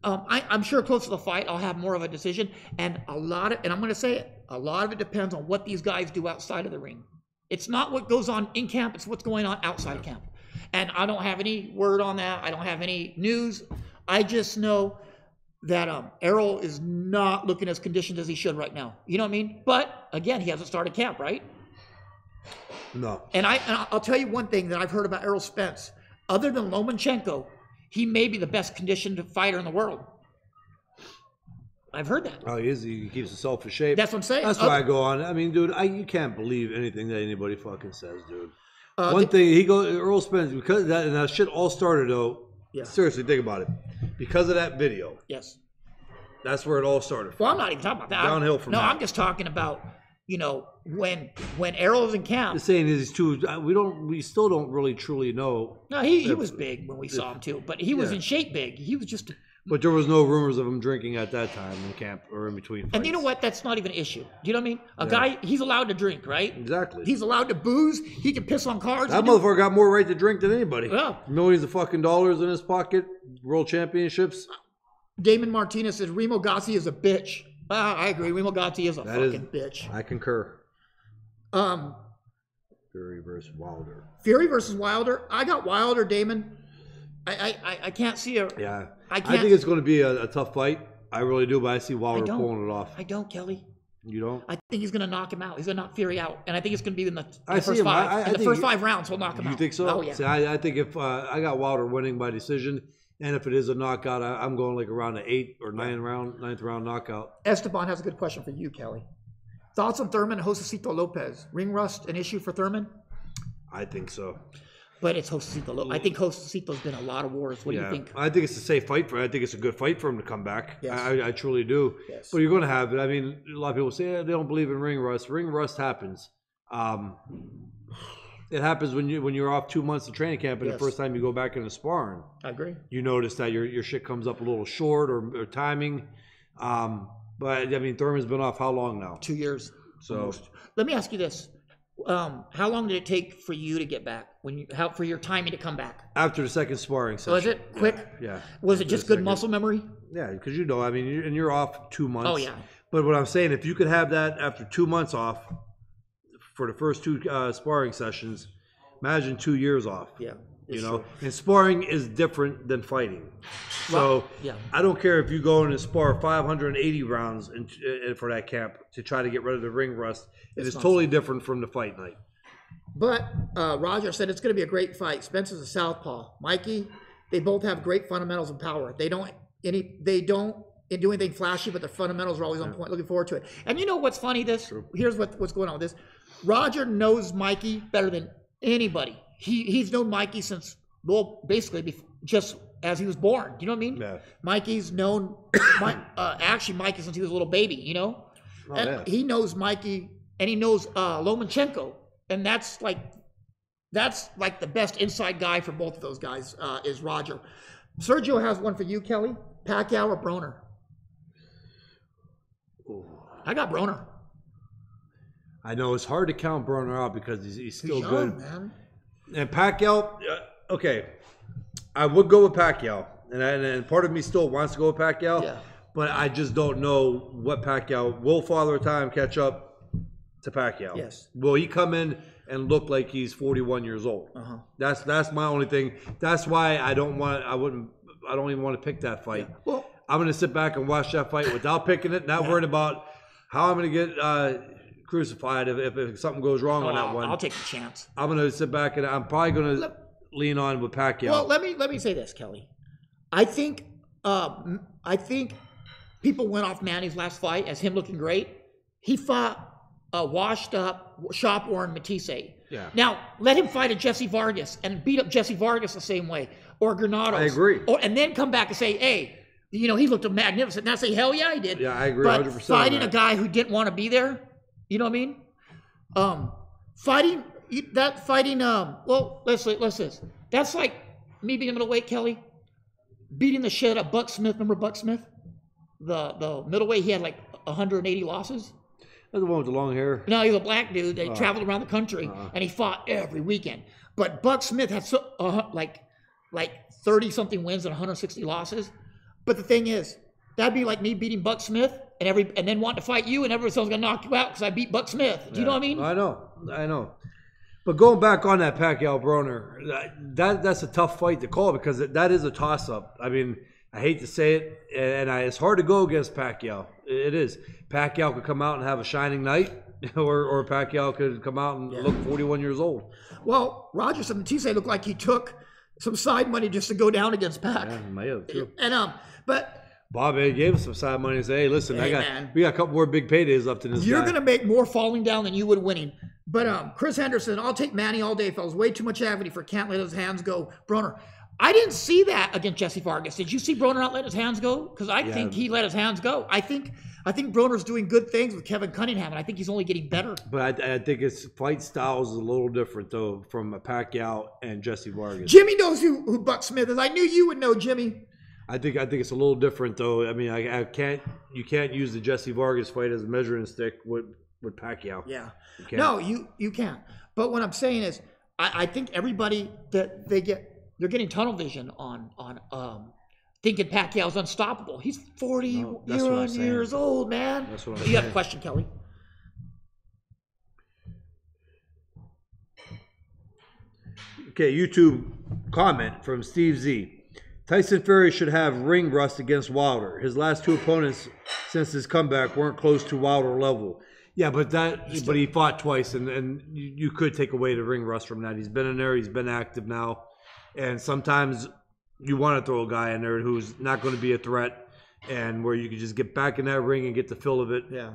I'm sure close to the fight, I'll have more of a decision. And I'm going to say it, a lot of it depends on what these guys do outside of the ring. It's not what goes on in camp. It's what's going on outside of camp. And I don't have any word on that. I don't have any news. I just know that Errol is not looking as conditioned as he should right now. You know what I mean? But, again, he hasn't started camp, right? No. And I'll tell you one thing that I've heard about Errol Spence. Other than Lomachenko, he may be the best conditioned fighter in the world. I've heard that. Oh, he is. He keeps himself in shape. That's what I'm saying. That's why I go on. I mean, dude, you can't believe anything that anybody fucking says, dude. One thing, Earl Spence, because of that, and that shit all started, though. Yeah. Seriously, think about it. Because of that video. Yes. That's where it all started from. Well, I'm not even talking about that. Downhill from that. No, I'm just talking about, when Errol is in camp. The saying is too. We still don't really truly know. No, he was big when we saw him too, but he was in shape big. He was just. But there was no rumors of him drinking at that time in camp or in between fights. And you know what? That's not even an issue. Do you know what I mean? A guy, he's allowed to drink, right? Exactly. He's allowed to booze. He can piss on cards. That motherfucker got more right to drink than anybody. Yeah. Millions of fucking dollars in his pocket. World championships. Damon Martinez says Remo Gazzi is a bitch. I agree. Remo Gazzi is a fucking bitch. I concur. Fury versus Wilder. Fury versus Wilder. I got Wilder, Damon. I can't see a. Yeah. I think it's going to be a tough fight. I really do, but I see Wilder pulling it off. I don't, Kelly. You don't? I think he's going to knock him out. He's going to knock Fury out, and I think it's going to be in the first five. In the first 5 rounds, he'll knock him out. You think so? Oh yeah. See, I think if I got Wilder winning by decision, and if it is a knockout, I'm going like around the 8th or 9th round knockout. Esteban has a good question for you, Kelly. Thoughts on Thurman and Josecito Lopez? Ring rust an issue for Thurman? I think so. But it's Josecito. I think Josecito's been a lot of wars. What do you think? I think it's a safe fight for him. I think it's a good fight for him to come back. Yes. I truly do. Yes. But you're going to have it. I mean, a lot of people say they don't believe in ring rust. Ring rust happens. It happens when you're off 2 months of training camp and the first time you go back into sparring. I agree. You notice that your shit comes up a little short or timing. But I mean, Thurman's been off how long now? 2 years. So almost. Let me ask you this: how long did it take for you to get back? For your timing to come back? After the second sparring session. Was it quick? Yeah. Was it just good muscle memory? Yeah, because I mean, you're off 2 months. Oh yeah. But what I'm saying, if you could have that after 2 months off for the first 2 sparring sessions, imagine 2 years off. Yeah. True. And sparring is different than fighting. So I don't care if you go in and spar 580 rounds for that camp to try to get rid of the ring rust. It is totally different from the fight night. But Roger said it's going to be a great fight. Spencer's a southpaw. Mikey, they both have great fundamentals and power. They don't do anything flashy, but their fundamentals are always on point. Looking forward to it. And you know what's funny? Here's what's going on with this. Roger knows Mikey better than anybody. He's known Mikey since, well, basically just as he was born. Do you know what I mean? Yeah. Mikey's known, actually Mikey since he was a little baby, He knows Mikey, and he knows Lomachenko. And that's like the best inside guy for both of those guys is Roger. Sergio has one for you, Kelly. Pacquiao or Broner? Ooh. I got Broner. I know it's hard to count Broner out because he's still young, good. Man. And Pacquiao, okay, I would go with Pacquiao, and part of me still wants to go with Pacquiao, but I just don't know what Pacquiao will Father Time catch up to Pacquiao. Yes. Will he come in and look like he's 41 years old? Uh-huh. That's my only thing. That's why I don't even want to pick that fight. Yeah. Well, I'm going to sit back and watch that fight without picking it, not worrying about how I'm going to get crucified if something goes wrong on that one. I'll take the chance. I'm going to sit back and I'm probably going to lean on with Pacquiao. Well, let me say this, Kelly. I think people went off Manny's last fight as him looking great. He fought a washed up, shop worn Matisse. Yeah. Now let him fight a Jesse Vargas and beat up Jesse Vargas the same way, or Granados. I agree. And then come back and say, hey, he looked magnificent. And I say, hell yeah, he did. Yeah, I agree. But 100%. Fighting a guy who didn't want to be there. You know what I mean? Fighting. Well, let's this. That's like me being middleweight, Kelly, beating the shit out of Buck Smith. Remember Buck Smith? The middleweight, he had like 180 losses. That's the one with the long hair. No, he was a black dude that traveled around the country and he fought every weekend. But Buck Smith had like 30 something wins and 160 losses. But the thing is, that'd be like me beating Buck Smith and then wanting to fight you, and everyone's gonna knock you out because I beat Buck Smith. Do you know what I mean? I know. But going back on that Pacquiao Broner, that's a tough fight to call because that is a toss up. I mean, I hate to say it, and it's hard to go against Pacquiao. It is. Pacquiao could come out and have a shining night, or Pacquiao could come out and look 41 years old. Well, Rogers and Matisse looked like he took some side money just to go down against Pac. Yeah, may have too. And but Bobby gave him some side money and said, "Hey, listen, we got a couple more big paydays left in this. You're gonna make more falling down than you would winning." But Chris Henderson, I'll take Manny all day, fellas. Way too much agony for can't let his hands go. Broner, I didn't see that against Jesse Vargas. Did you see Broner not let his hands go? Because I think he let his hands go. I think Broner's doing good things with Kevin Cunningham, and I think he's only getting better. But I think his fight style is a little different, though, from Pacquiao and Jesse Vargas. Jimmy knows who Buck Smith is. I knew you would know, Jimmy. I think it's a little different, though. I mean, you can't use the Jesse Vargas fight as a measuring stick with Pacquiao. Yeah. No, you can't. But what I'm saying is, I think everybody that they're getting tunnel vision on thinking Pacquiao's unstoppable. He's 40 years old, man. That's what I'm saying. You have a question, Kelly? Okay, YouTube comment from Steve Z. Tyson Fury should have ring rust against Wilder. His last two opponents since his comeback weren't close to Wilder level. Yeah, but he fought twice, and you could take away the ring rust from that. He's been in there. He's been active now. And sometimes you want to throw a guy in there who's not going to be a threat and where you can just get back in that ring and get the feel of it. Yeah.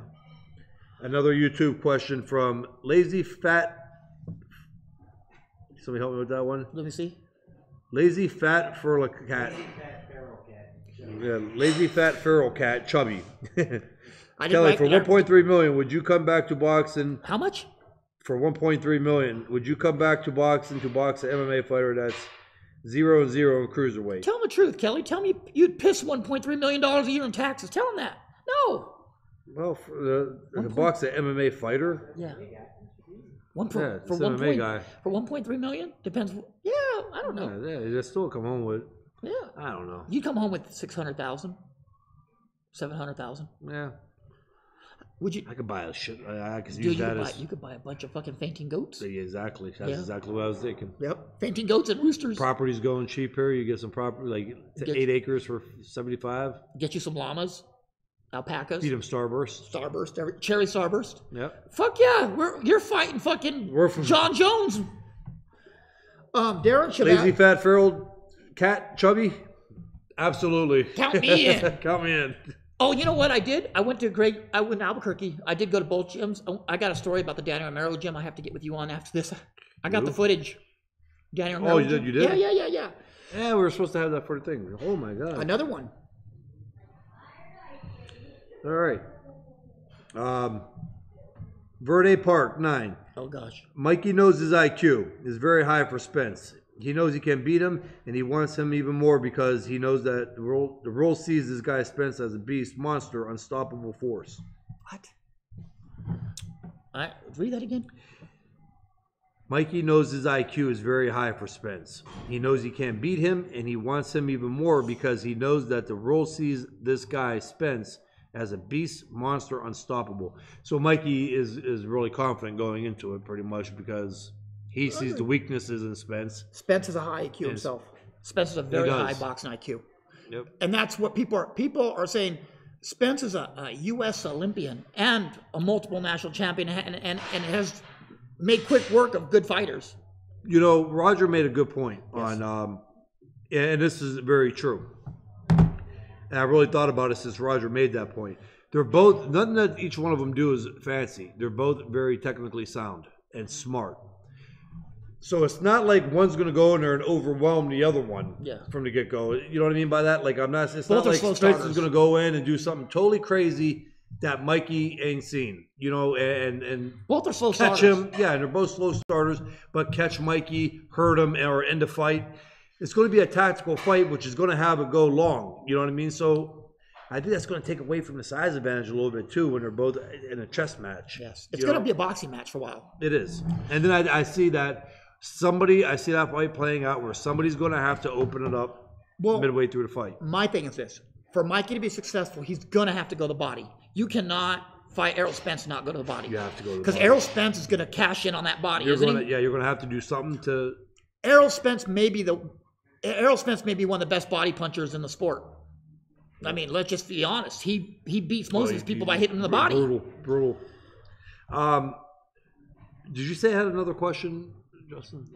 Another YouTube question from Lazy Fat. Somebody help me with that one? Let me see. Lazy Fat Feral Cat. Yeah, Lazy Fat Feral Cat, chubby. Kelly, for $1.3 million, would you come back to boxing? How much? for $1.3 million, would you come back to boxing to box an MMA fighter that's 0-0 in cruiserweight? Tell him the truth, Kelly. Tell me you'd piss $1.3 million a year in taxes. Tell him that. No. Well, for the box an MMA fighter? Yeah. For MMA guy. For $1.3 million? Depends. Yeah, I don't know. Yeah, you just still come home with. Yeah. I don't know. You come home with $600,000, $700,000. Yeah. Would you? I could buy a shit. I could use that as. You could buy a bunch of fucking fainting goats. Yeah, exactly. That's exactly what I was thinking. Yep. Fainting goats and roosters. Property's going cheap here. You get some property, like 8 acres for $75. Get you some llamas, alpacas. Feed them Starburst. Cherry Starburst. Yep. Fuck yeah. You're fighting fucking John Jones. Darren Shabbat. Lazy, fat, feral, cat, chubby. Absolutely. Count me in. Count me in. Oh, you know what I did? I went to Albuquerque. I did go to both gyms. I got a story about the Danny Romero gym I have to get with you on after this. I got the footage. Danny Romero. Oh, you did? You did? Yeah. Yeah, we were supposed to have that for the thing. Oh, my God. Another one. All right. Verde Park, 9. Oh, gosh. Mikey knows his IQ is very high for Spence. He knows he can beat him, and he wants him even more because he knows that the world sees this guy Spence as a beast, monster, unstoppable force. What? Read that again. Mikey knows his IQ is very high for Spence. He knows he can't beat him, and he wants him even more because he knows that the world sees this guy Spence as a beast, monster, unstoppable. So Mikey is really confident going into it, pretty much, because he sees the weaknesses in Spence. Spence has a high IQ himself. Spence is a very high boxing IQ. Yep. And that's what people are saying. Spence is a U.S. Olympian and a multiple national champion and has made quick work of good fighters. You know, Roger made a good point on, and this is very true. And I really thought about it since Roger made that point. They're both, nothing that each one of them do is fancy. They're both very technically sound and smart. So it's not like one's going to go in there and overwhelm the other one from the get-go. You know what I mean by that? Like it's not like Spence is going to go in and do something totally crazy that Mikey ain't seen. You know, and both are slow catch starters. him. Yeah, and they're both slow starters, but catch Mikey, hurt him, or end the fight. It's going to be a tactical fight, which is going to have it go long. You know what I mean? So I think that's going to take away from the size advantage a little bit, too, when they're both in a chess match. Yes. It's going to be a boxing match for a while. It is. And then I see that fight playing out where somebody's going to have to open it up midway through the fight. My thing is this. For Mikey to be successful, he's going to have to go to the body. You cannot fight Errol Spence and not go to the body. You have to go to the body. Because Errol Spence is going to cash in on that body, you're going to have to do something to... Errol Spence may be one of the best body punchers in the sport. I mean, let's just be honest. He beats most of these people by hitting them in the body. Brutal. Did you say I had another question, Justin?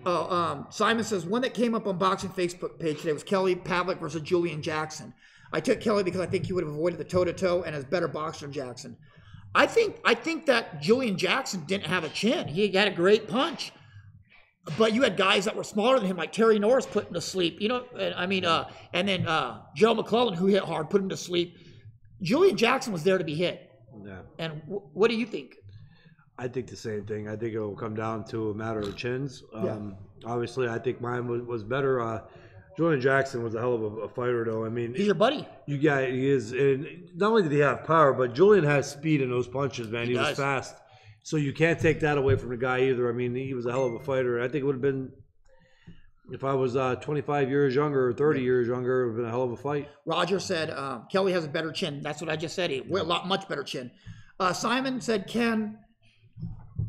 Simon says, one that came up on boxing Facebook page today was Kelly Pavlik versus Julian Jackson. I took Kelly because I think he would have avoided the toe-to-toe and is a better boxer than Jackson. I think that Julian Jackson didn't have a chin. He had a great punch. But you had guys that were smaller than him, like Terry Norris, put him to sleep. You know, and then Joe McClellan, who hit hard, put him to sleep. Julian Jackson was there to be hit. Yeah. And what do you think? I think the same thing. I think it will come down to a matter of chins. Obviously, I think mine was better. Julian Jackson was a hell of a fighter, though. I mean, he's your buddy. He is. And not only did he have power, but Julian has speed in those punches, man. He was fast. So you can't take that away from the guy either. I mean, he was a hell of a fighter. I think it would have been, if I was 25 years younger or 30 years younger, it would have been a hell of a fight. Roger said, Kelly has a better chin. That's what I just said. Much better chin. Simon said,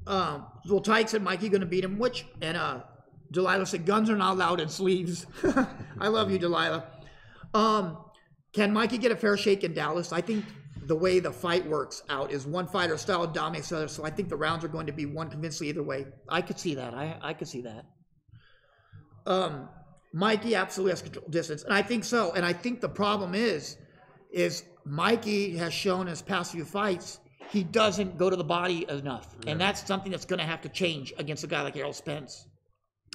well, Tyke said, Mikey going to beat him, which, and Delilah said, guns are not allowed in sleeves. I love you, Delilah. Can Mikey get a fair shake in Dallas? I think the way the fight works out is one fighter style dominates the other, so I think the rounds are going to be won convincingly either way. I could see that. I could see that. Mikey absolutely has control distance, and I think so. And I think the problem is Mikey has shown in his past few fights he doesn't go to the body enough, and that's something that's going to have to change against a guy like Errol Spence.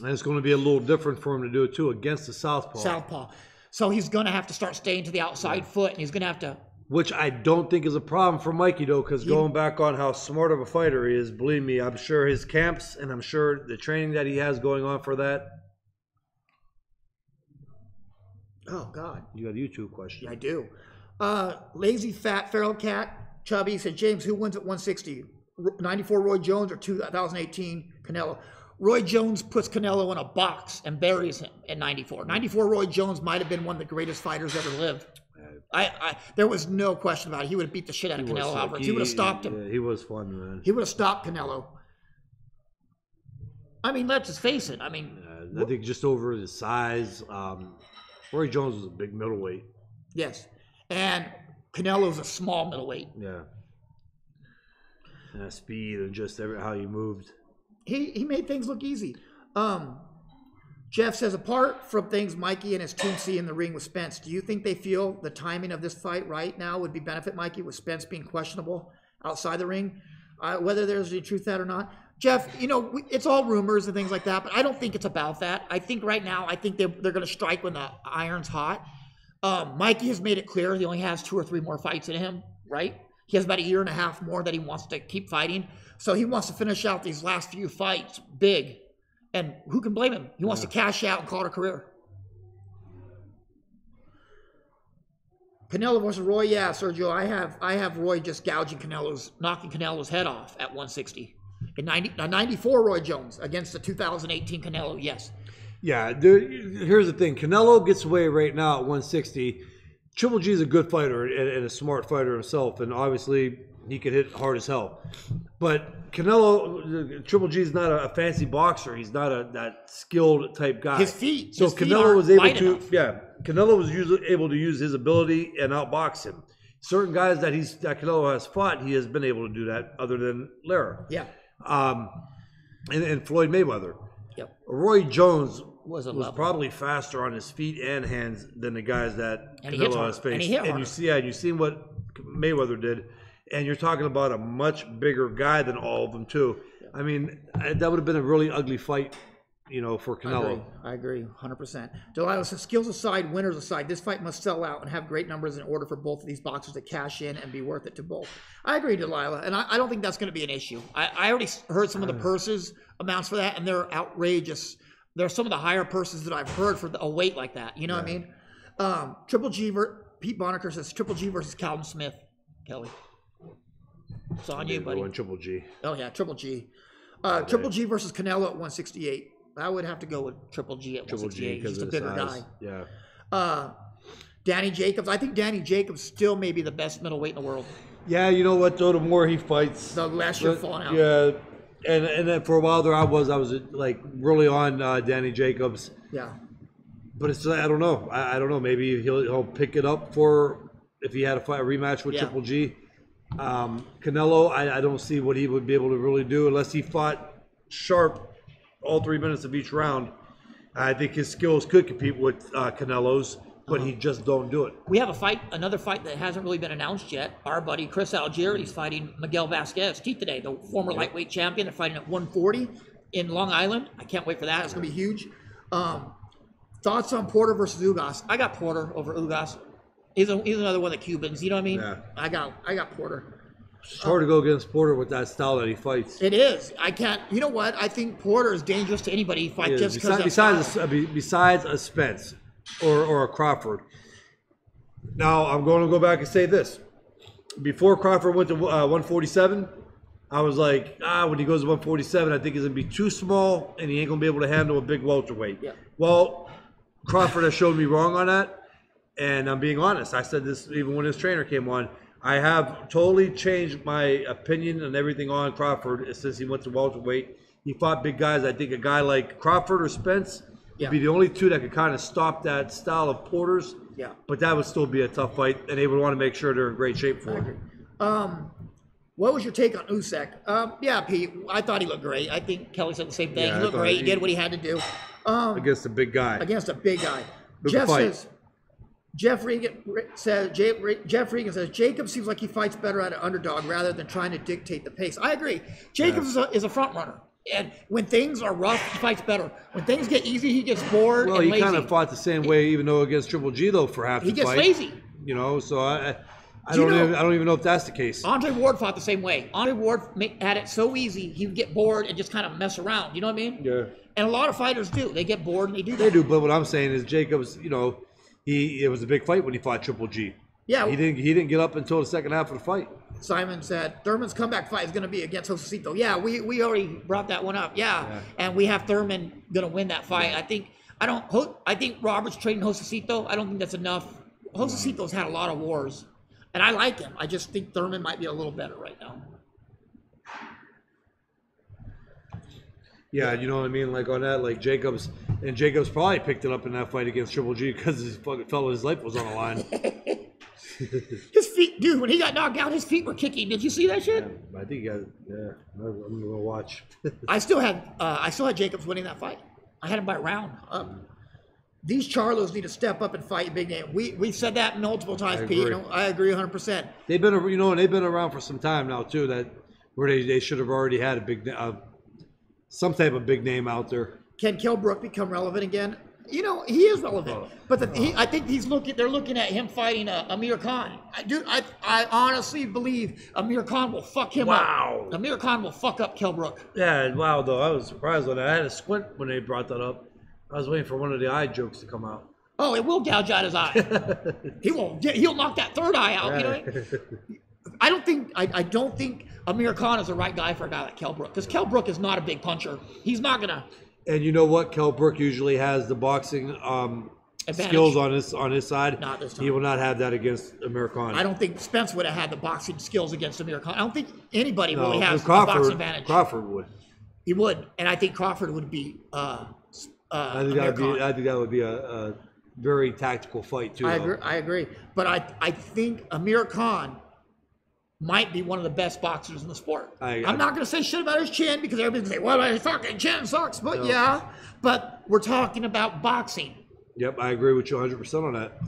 And it's going to be a little different for him to do it too against the southpaw. So he's going to have to start staying to the outside foot, and he's going to have to Which I don't think is a problem for Mikey, though, because going back on how smart of a fighter he is, believe me, I'm sure his camps and I'm sure the training that he has going on for that. Oh, God. You got a YouTube question. Yeah, I do. Lazy Fat Feral Cat Chubby said, James, who wins at 160? 94 Roy Jones or 2018 Canelo? Roy Jones puts Canelo in a box and buries him at 94. 94 Roy Jones might have been one of the greatest fighters ever lived. There was no question about it. He would have beat the shit out of Canelo Alvarez. He would have stopped him. Yeah, he was fun, man. He would have stopped Canelo. I mean, let's just face it. I mean, I think just over his size, Roy Jones was a big middleweight. Yes, and Canelo's a small middleweight. Yeah, and speed and just how he moved. He made things look easy. Jeff says, apart from things Mikey and his team see in the ring with Spence, do you think they feel the timing of this fight right now would be benefit Mikey with Spence being questionable outside the ring? Whether there's any truth to that or not. Jeff, you know, it's all rumors and things like that, but I don't think it's about that. I think right now, I think they're going to strike when the iron's hot. Mikey has made it clear he only has 2 or 3 more fights in him, right? He has about a year and a half more that he wants to keep fighting. So he wants to finish out these last few fights big. And who can blame him? He wants to cash out and call it a career. Canelo versus Roy, yeah, Sergio. I have Roy just knocking Canelo's head off at 160. In 94 Roy Jones against the 2018 Canelo, yes. Yeah, here's the thing. Canelo gets away right now at 160. Triple G is a good fighter and a smart fighter himself, and obviously he can hit hard as hell. But Canelo, Triple G is not a fancy boxer. He's not that skilled type guy. His feet. So Canelo was able to, Canelo was usually able to use his ability and outbox him. Certain guys that Canelo has fought, he has been able to do that, other than Lara. Yeah. And Floyd Mayweather. Yep. Roy Jones was probably faster on his feet and hands than the guys that Canelo has faced. And you've seen what Mayweather did. And you're talking about a much bigger guy than all of them, too. Yeah. I mean, that would have been a really ugly fight, for Canelo. I agree 100%. Delilah says, skills aside, winners aside, this fight must sell out and have great numbers in order for both of these boxers to cash in and be worth it to both. I agree, Delilah, and I don't think that's going to be an issue. I already heard some of the purses amounts for that, and they're outrageous. They're some of the higher purses that I've heard for a weight like that. You know what I mean? Triple G, Pete Bonaker says, Triple G versus Calvin Smith. Kelly. It's on you, buddy. Triple G. Oh, yeah, Triple G. Triple G versus Canelo at 168. I would have to go with Triple G at 168. He's just a bigger guy. Yeah. Danny Jacobs. I think Danny Jacobs still may be the best middleweight in the world. Yeah, you know what, though? The more he fights, the less you're falling out. Yeah. And then for a while there, I was like really on Danny Jacobs. Yeah. But it's I don't know. I don't know. Maybe he'll pick it up for if he had a rematch with Triple G. Canelo, I don't see what he would be able to really do unless he fought sharp all 3 minutes of each round. I think his skills could compete with Canelo's, but he just don't do it. We have another fight that hasn't really been announced yet. Our buddy Chris Algieri is fighting Miguel Vasquez today, the former lightweight champion. They're fighting at 140 in Long Island. I can't wait for that. It's going to be huge. Thoughts on Porter versus Ugas? I got Porter over Ugas. He's another one of the Cubans. You know what I mean? Yeah. I got Porter. It's hard to go against Porter with that style that he fights. It is. I can't. You know what? I think Porter is dangerous to anybody he fights just because. Besides a Spence or a Crawford. Now I'm going to go back and say this: before Crawford went to 147, I was like, when he goes to 147, I think he's gonna be too small and he ain't gonna be able to handle a big welterweight. Yeah. Well, Crawford has showed me wrong on that. And I'm being honest. I said this even when his trainer came on. I have totally changed my opinion and everything on Crawford since he went to welterweight. He fought big guys. I think a guy like Crawford or Spence would be the only two that could kind of stop that style of Porter's. Yeah. But that would still be a tough fight, and they would want to make sure they're in great shape for it. What was your take on Usyk? Yeah, Pete, I thought he looked great. I think Kelly said the same thing. He looked great. He did what he had to do. Against a big guy. Jeff Regan says, Jacob seems like he fights better at an underdog rather than trying to dictate the pace. I agree. Jacobs is a front runner. And when things are rough, he fights better. When things get easy, he gets bored and lazy. Kind of fought the same way, even though against Triple G, though, for half the fight. He gets lazy. So I don't even know if that's the case. Andre Ward fought the same way. Andre Ward had it so easy, he would get bored and just kind of mess around. You know what I mean? Yeah. And a lot of fighters do. They get bored and they do that. They do, but what I'm saying is Jacobs, it was a big fight when he fought Triple G. Yeah. He didn't get up until the second half of the fight. Simon said Thurman's comeback fight is going to be against Josecito. Yeah, we already brought that one up. Yeah. And we have Thurman going to win that fight. Yeah. I think Roberts trading Josecito. I don't think that's enough. Josecito's had a lot of wars, and I like him. I just think Thurman might be a little better right now. Yeah, you know what I mean? Like on that, like Jacobs probably picked it up in that fight against Triple G because his fucking his life was on the line. His feet, dude, when he got knocked out, his feet were kicking. Did you see that shit? Yeah, I think I'm gonna watch. I still had Jacobs winning that fight. I had him by round. These Charlos need to step up and fight big name. We've said that multiple times, Pete. I agree 100%. They've been and they've been around for some time now too. Where they should have already had a big some type of big name out there. Can Kell Brook become relevant again? He is relevant, but I think they're looking at him fighting Amir Khan. I honestly believe Amir Khan will fuck him up. Amir Khan will fuck up Kell Brook. Yeah, wow, though. I was surprised when I had a squint when they brought that up. I was waiting for one of the eye jokes to come out. Oh, it will gouge out his eye. He'll knock that third eye out. You know what I mean? I don't think Amir Khan is the right guy for a guy like Kell Brook, because Kell Brook is not a big puncher. He's not gonna. And you know what? Kell Brook usually has the boxing skills on his side. Not this time. He will not have that against Amir Khan. I don't think Spence would have had the boxing skills against Amir Khan. I don't think anybody really has the boxing advantage. Crawford would. He would, and I think Crawford would be. I think that would be a very tactical fight too. I agree, but I think Amir Khan might be one of the best boxers in the sport. I'm not going to say shit about his chin because everybody's going to say, well, his fucking chin sucks. But yeah, but we're talking about boxing. Yep, I agree with you 100% on that.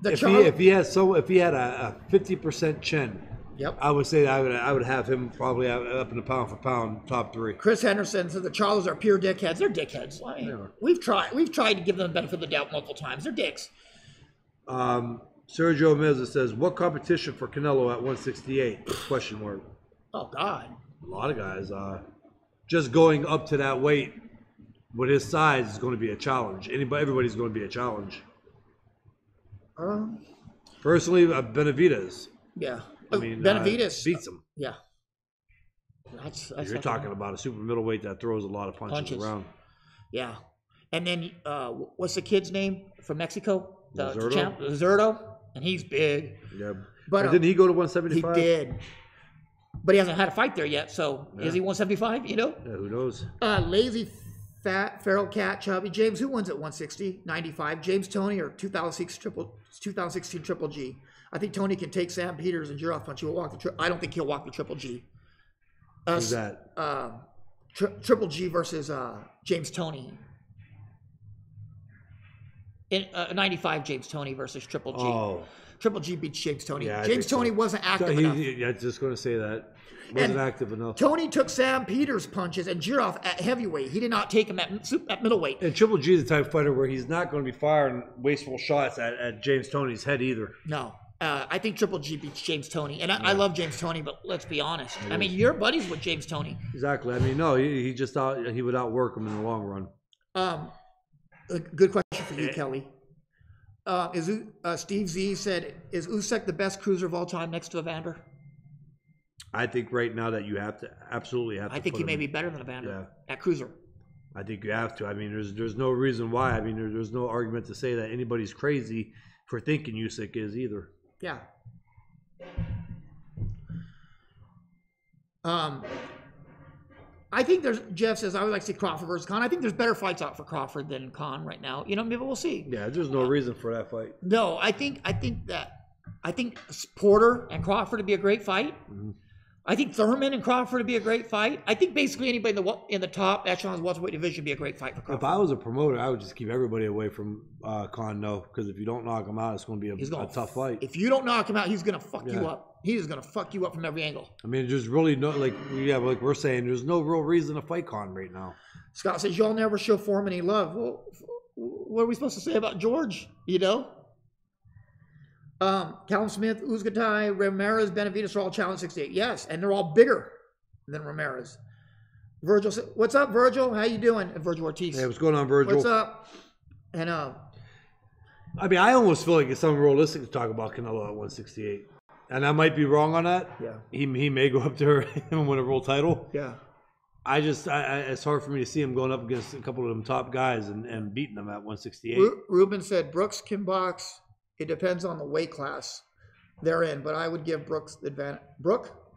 If he had a 50% chin, yep, I would say I would have him probably up in the pound for pound top 3. Chris Henderson said the Charlos are pure dickheads. They're dickheads. We've tried to give them the benefit of the doubt multiple times. They're dicks. Sergio Meza says, what competition for Canelo at 168? Question mark. Oh, God. A lot of guys. Just going up to that weight with his size is going to be a challenge. Everybody's going to be a challenge. Personally, Benavidez. Yeah. I mean, Benavidez beats him. Yeah. You're talking about a super middleweight that throws a lot of punches around. Yeah. And then, what's the kid's name from Mexico? The champ, Zurdo. And he's big. Yeah. But didn't he go to 175? He did. But he hasn't had a fight there yet, so is he 175, Yeah, who knows? Lazy, fat, feral cat, chubby. James, who wins at 160, 95? James Toney or 2016 Triple G? I think Toney can take Sam Peters and Giroff punch. He will walk the I don't think he'll walk the Triple G. Who's that? Triple G versus James Toney. In 95, James Toney versus Triple G. Oh. Triple G beats James Toney. Yeah, James Toney wasn't active enough. Yeah, just going to say that. Wasn't active enough. Toney took Sam Peters' punches and Giroff at heavyweight. He did not take him at middleweight. And Triple G is the type of fighter where he's not going to be firing wasteful shots at James Toney's head either. No. I think Triple G beats James Toney. And I love James Toney, but let's be honest. I mean, you're buddies with James Toney. Exactly. I mean, no, he would outwork him in the long run. A good question for you, Kelly. Steve Z said, is Usyk the best cruiser of all time next to Evander? I think right now that you absolutely have to. I think he may be better than Evander at cruiser. I think you have to. I mean, there's no reason why. I mean, there's no argument to say that anybody's crazy for thinking Usyk is either. Yeah. I think Jeff says, I would like to see Crawford versus Khan. I think there's better fights out for Crawford than Khan right now. Maybe we'll see. Yeah, there's no reason for that fight. No, I think Porter and Crawford would be a great fight. Mm-hmm. I think Thurman and Crawford would be a great fight. I think basically anybody in the top echelon welterweight division would be a great fight for Crawford. If I was a promoter, I would just keep everybody away from Khan, because if you don't knock him out, it's going to be a tough fight. If you don't knock him out, he's going to fuck you up. He is going to fuck you up from every angle. I mean, there's really no, like we're saying, there's no real reason to fight Khan right now. Scott says, y'all never show Foreman any love. Well, what are we supposed to say about George, Callum Smith, Uzgatai, Ramirez, Benavidez are all challenge 68. Yes, and they're all bigger than Ramirez. Virgil, what's up, Virgil? How you doing? And Virgil Ortiz. Hey, what's going on, Virgil? What's up? And I mean, I almost feel like it's unrealistic to talk about Canelo at 168. And I might be wrong on that. Yeah. He may go up there and win a world title. Yeah. It's hard for me to see him going up against a couple of them top guys and beating them at 168. Ruben said Brooks can box. It depends on the weight class they're in, but I would give Brooks the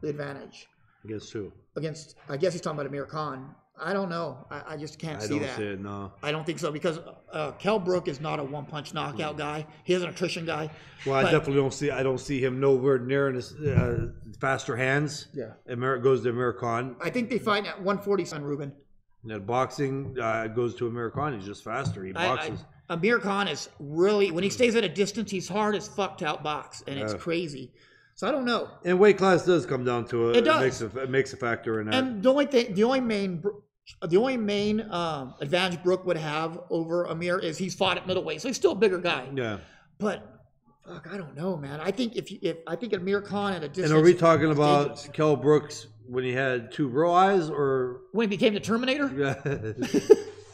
advantage. Against who? Against, I guess he's talking about Amir Khan. I don't know. I just can't see that. I don't see it, no. I don't think so because Kell Brook is not a one-punch knockout guy. He is an attrition guy. Well, I definitely don't see him nowhere near in his faster hands. Yeah. Goes to Amir Khan. I think they fight at 140 on Ruben. And boxing goes to Amir Khan. He's just faster. He boxes. Amir Khan is really, when he stays at a distance, he's hard as fuck to outbox, and it's crazy. So I don't know. And weight class does come down to it. It does. It makes a factor in that. And the only main advantage Brook would have over Amir is he's fought at middleweight, so he's still a bigger guy. Yeah. But fuck, I don't know, man. I think I think Amir Khan at a distance. And are we talking about Kell Brooks when he had two bro eyes, or when he became the Terminator? Yeah.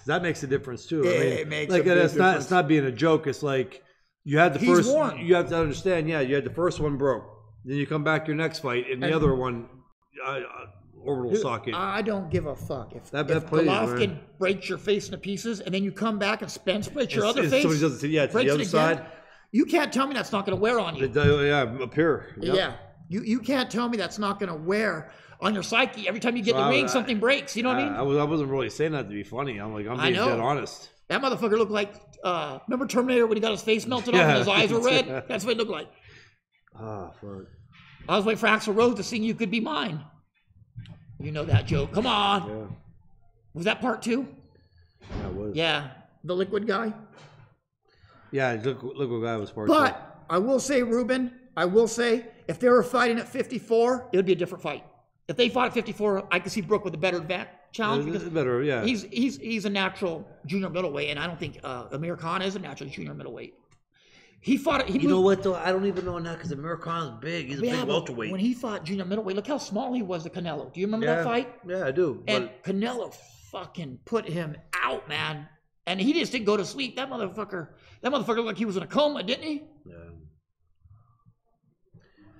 That makes a difference too. Yeah, I mean, it makes like a big difference. It's not being a joke. It's like you had the He's first. warm. You have to understand. Yeah, you had the first one broke. Then you come back your next fight, and the other one, orbital socket. I don't give a fuck if Golovkin breaks your face into pieces, and then you come back and splits your other face. Somebody doesn't see. Yeah, to the other side. You can't tell me that's not going to wear on you. Yeah, up here. Yep. Yeah, you can't tell me that's not going to wear on your psyche. Every time you get in the ring, something breaks. You know what I mean? I wasn't really saying that to be funny. I'm being dead honest. That motherfucker looked like, remember Terminator when he got his face melted off and his eyes were red? That's what it looked like. Ah, fuck. I was waiting for Axl Rose to sing You Could Be Mine. You know that joke. Come on. Yeah. Was that part 2? Yeah, it was. Yeah. The liquid guy? Yeah, liquid guy was part 2. But I will say, Ruben, if they were fighting at 54, it would be a different fight. If they fought at 54, I could see Brook with a better challenge because better, yeah. He's a natural junior middleweight, and I don't think Amir Khan is a natural junior middleweight. He fought. You know what though? I don't even know now because Amir Khan's big. He's a big welterweight. When he fought junior middleweight, look how small he was to Canelo. Do you remember that fight? Yeah, I do. And Canelo fucking put him out, man. And he just didn't go to sleep. That motherfucker looked like he was in a coma, didn't he? Yeah.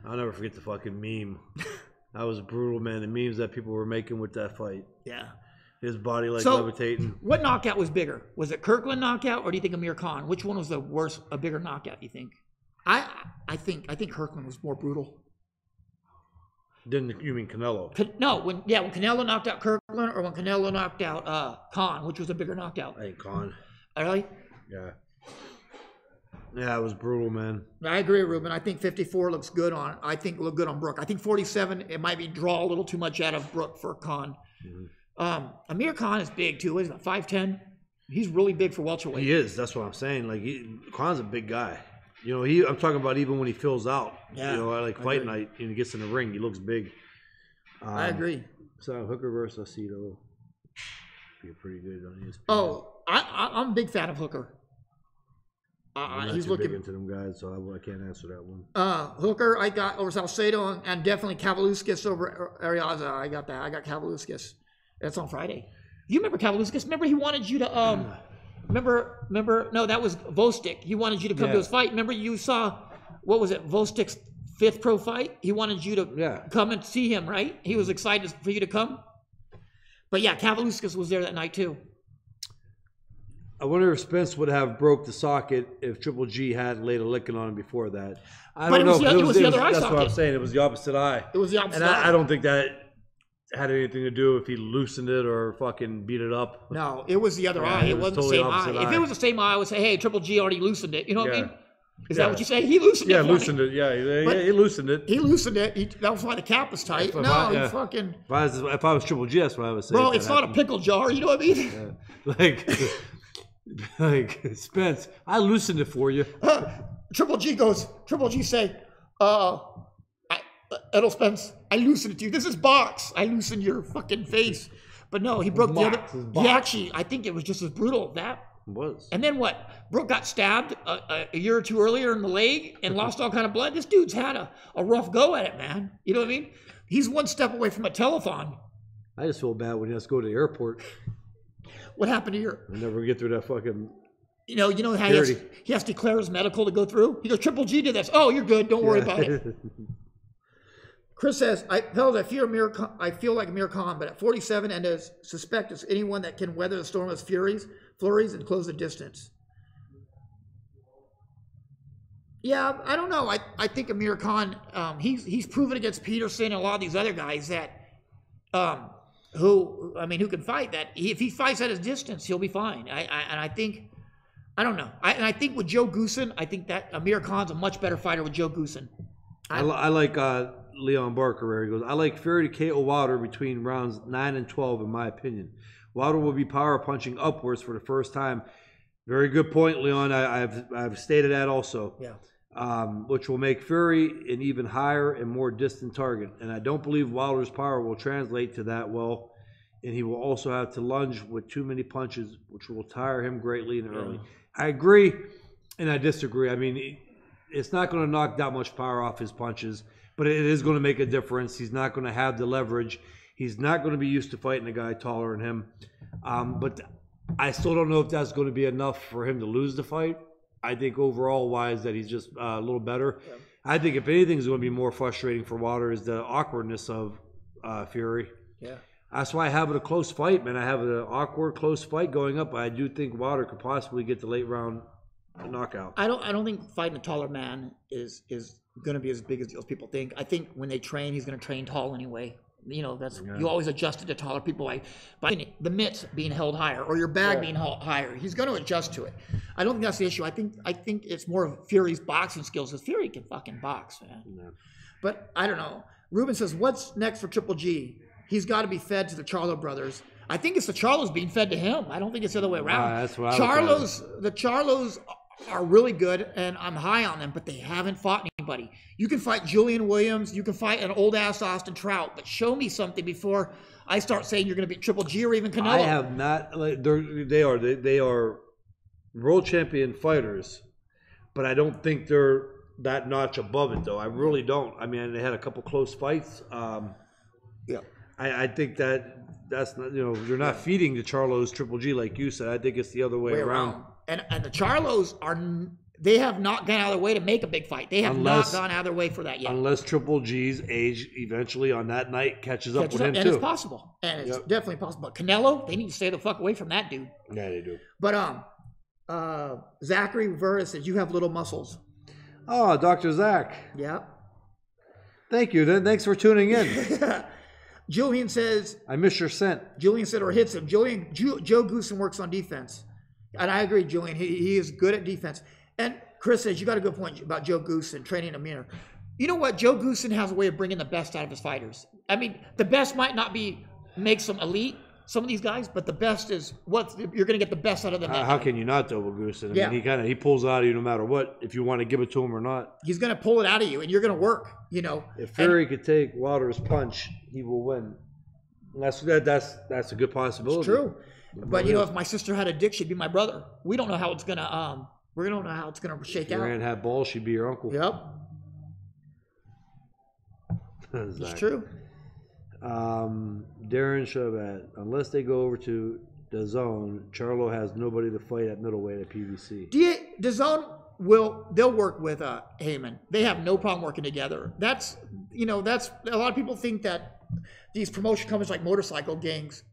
I'll never forget the fucking meme. That was brutal, man. The memes that people were making with that fight. Yeah. His body levitating. What knockout was bigger? Was it Kirkland knockout or do you think Amir Khan? Which one was the worst, a bigger knockout, do you think? I think Kirkland was more brutal. Didn't you mean Canelo? No, when Canelo knocked out Kirkland or when Canelo knocked out Khan, which was a bigger knockout? I think Khan. Really? Yeah. Yeah, it was brutal, man. I agree, Ruben. I think 54 looks good on. I think it looked good on Brook. I think 47, it might be draw a little too much out of Brook for Khan. Mm-hmm. Amir Khan is big too. What is that? 5'10"? He's really big for welterweight. He is. That's what I'm saying. Like Khan's a big guy. You know, I'm talking about even when he fills out. Yeah. You know, like fight night and he gets in the ring, he looks big. I agree. So Hooker versus Aceto be pretty good on ESPN. Oh, I'm a big fan of Hooker. I'm not too big into them guys, so I can't answer that one. Hooker, I got over Salcedo and definitely Kavaluskis over Ariaza. I got that. I got Kavaluskis. That's on Friday. You remember Kavaluskis? Remember he wanted you to remember no, that was Vostik. He wanted you to come to his fight. Remember you saw what was it? Vostik's 5th pro fight? He wanted you to come and see him, right? He was excited for you to come. But yeah, Kavaluskis was there that night too. I wonder if Spence would have broke the socket if Triple G had laid a licking on him before that. I don't know. It was the other eye socket. That's what I'm saying. It was the opposite eye. It was the opposite eye. I don't think that had anything to do if he loosened it or fucking beat it up. No, it was the other eye. It wasn't the same eye. If it was the same eye, I would say, hey, Triple G already loosened it. You know what I mean? Is that what you say? He loosened it. Yeah, loosened it. Yeah, he loosened it. He loosened it. That was why the cap was tight. He fucking. If I was Triple G, that's what I would say. Bro, it's not a pickle jar. You know what I mean? Yeah. Like Spence, I loosened it for you. Triple G say, Edel Spence, I loosened it to you. This is box. I loosened your fucking face. But no, he broke the other. He actually, I think it was just as brutal. That It was. And then what? Brooke got stabbed a year or two earlier in the leg and lost all kind of blood. This dude's had a rough go at it, man. You know what I mean? He's one step away from a telethon. I just feel bad when he has to go to the airport. What happened to your... I never get through that fucking... You know how he has to declare his medical to go through? He goes, Triple G did this. Oh, you're good. Don't worry about it. Chris says, I feel like Amir Khan, but at 47 and as suspect as anyone that can weather the storm of flurries and close the distance. Yeah, I don't know. I think Amir Khan, he's proven against Peterson and a lot of these other guys that, who can fight, that if he fights at his distance, he'll be fine. I think with Joe Goosen, I think that Amir Khan's a much better fighter with Joe Goosen. I like Leon Barker. He goes, I like Fury to KO Wilder between rounds 9 and 12, in my opinion. Wilder will be power punching upwards for the first time. Very good point, Leon. I've stated that also. Yeah. Which will make Fury an even higher and more distant target. And I don't believe Wilder's power will translate to that well. And he will also have to lunge with too many punches, which will tire him greatly in early. I agree, and I disagree. I mean, it's not going to knock that much power off his punches, but it is going to make a difference. He's not going to have the leverage. He's not going to be used to fighting a guy taller than him. But I still don't know if that's going to be enough for him to lose the fight. I think overall wise that he's just a little better. Yeah. I think if anything is going to be more frustrating for Wilder is the awkwardness of Fury. Yeah. That's why I have it a close fight, man. I have an awkward, close fight going up. I do think Wilder could possibly get the late round knockout. I don't think fighting a taller man is going to be as big as people think. I think when they train, he's going to train tall anyway. You know, you always adjust it to taller people by the mitts being held higher or your bag being held higher. He's going to adjust to it. I don't think that's the issue. I think it's more of Fury's boxing skills, because Fury can fucking box, man. Yeah. But I don't know. Ruben says, what's next for Triple G? He's got to be fed to the Charlo brothers. I think it's the Charlos being fed to him. I don't think it's the other way around. That's what the Charlos are really good, and I'm high on them, but they haven't fought anybody. You can fight Julian Williams, you can fight an old-ass Austin Trout, but show me something before I start saying you're going to beat Triple G or even Canelo. I have not. They are world champion fighters, but I don't think they're that notch above it, though. I really don't. I mean, they had a couple close fights. Yeah. I think that's not, you're not feeding the Charlos Triple G like you said. I think it's the other way around. And the Charlos they have not gone out of their way to make a big fight. They have not gone out of their way for that yet. Unless Triple G's age eventually on that night catches up with him too. And it's possible. And it's definitely possible. But Canelo, they need to stay the fuck away from that dude. Yeah, they do. But Zachary Rivera says, you have little muscles. Oh, Dr. Zach. Yeah. Thank you. Thanks for tuning in. Julian says, I miss your scent. Julian said, or hits him. Joe Goosen works on defense. And I agree, Julian. He is good at defense. And Chris says, you got a good point about Joe Goosen training Amir. You know what? Joe Goosen has a way of bringing the best out of his fighters. I mean, the best might not make some elite, some of these guys, but the best is you're going to get the best out of them. How can you not, though, with Goosen? I mean, he pulls it out of you no matter what, if you want to give it to him or not. He's going to pull it out of you, and you're going to work. If Fury could take Wilder's punch, he will win. And that's a good possibility. It's true. But if my sister had a dick, she'd be my brother. We don't know how it's gonna we don't know how it's gonna shake out. If your aunt had balls, she'd be your uncle. Yep. It's true. Darren Chabat, unless they go over to DAZN, Charlo has nobody to fight at middleweight at PBC. DAZN they'll work with Heyman. They have no problem working together. That's a lot of people think that these promotion companies like motorcycle gangs,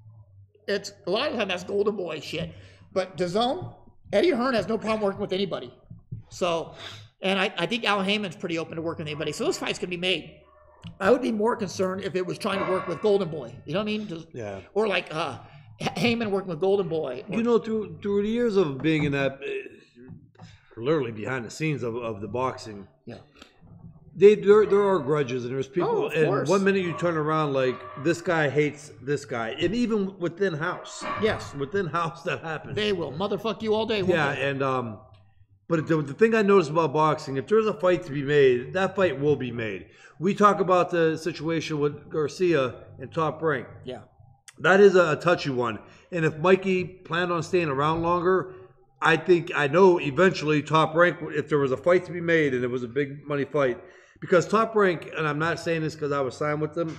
it's a lot of time that's Golden Boy shit. But DAZN, Eddie Hearn has no problem working with anybody. So, and I think Al Heyman's pretty open to working with anybody. So those fights can be made. I would be more concerned if it was trying to work with Golden Boy. You know what I mean? Yeah. Or like Heyman working with Golden Boy. Through the years of being in that, literally behind the scenes of the boxing. Yeah. There are grudges, and there's people. Of course. 1 minute you turn around like this guy hates this guy, and even within house. Yes. Within house that happens. They will motherfuck you all day. Yeah, and but the thing I noticed about boxing, if there's a fight to be made, that fight will be made. We talk about the situation with Garcia and Top Rank. Yeah. That is a touchy one. And if Mikey planned on staying around longer, I know eventually Top Rank, if there was a fight to be made and it was a big money fight, because Top Rank, and I'm not saying this because I was signed with them,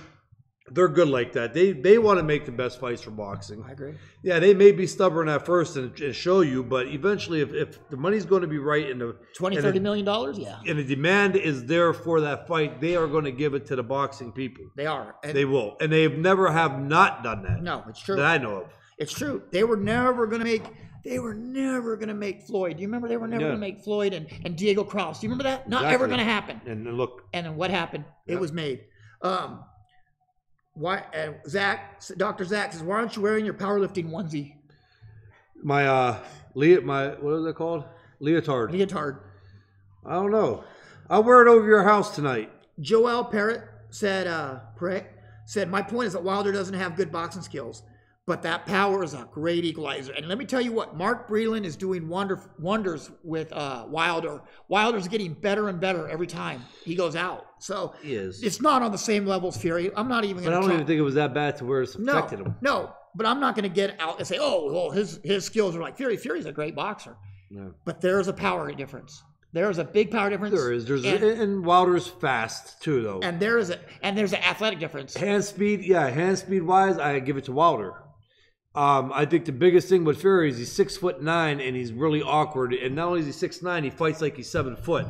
they're good like that. They want to make the best fights for boxing. I agree. Yeah, they may be stubborn at first and show you, but eventually, if the money's going to be right in the $20-30 million, yeah, and the demand is there for that fight, they are going to give it to the boxing people. They are. They will, and they have not done that. No, it's true. That I know of. It's true. They were never going to make. They were never going to make Floyd. Do you remember they were never going to make Floyd and Diego Krause? Do you remember that? Not ever going to happen. And look. And then what happened? Yep. It was made. Why? Dr. Zach says, why aren't you wearing your powerlifting onesie? My what is it called? Leotard. I don't know. I'll wear it over your house tonight. Joel Parrott said, my point is that Wilder doesn't have good boxing skills, but that power is a great equalizer. And let me tell you what, Mark Breland is doing wonders with Wilder. Wilder's getting better and better every time he goes out. So he is. It's not on the same level as Fury. I'm not even going to But I don't even think it was that bad to where it's affected him. No, but I'm not going to get out and say, oh, well, his skills are like Fury. Fury's a great boxer. No. But there's a power difference. There's a big power difference. There is. And Wilder's fast too, though. And there's an athletic difference. Hand speed wise, I give it to Wilder. I think the biggest thing with Fury is he's 6'9" and he's really awkward. And not only is he 6'9", he fights like he's 7 foot.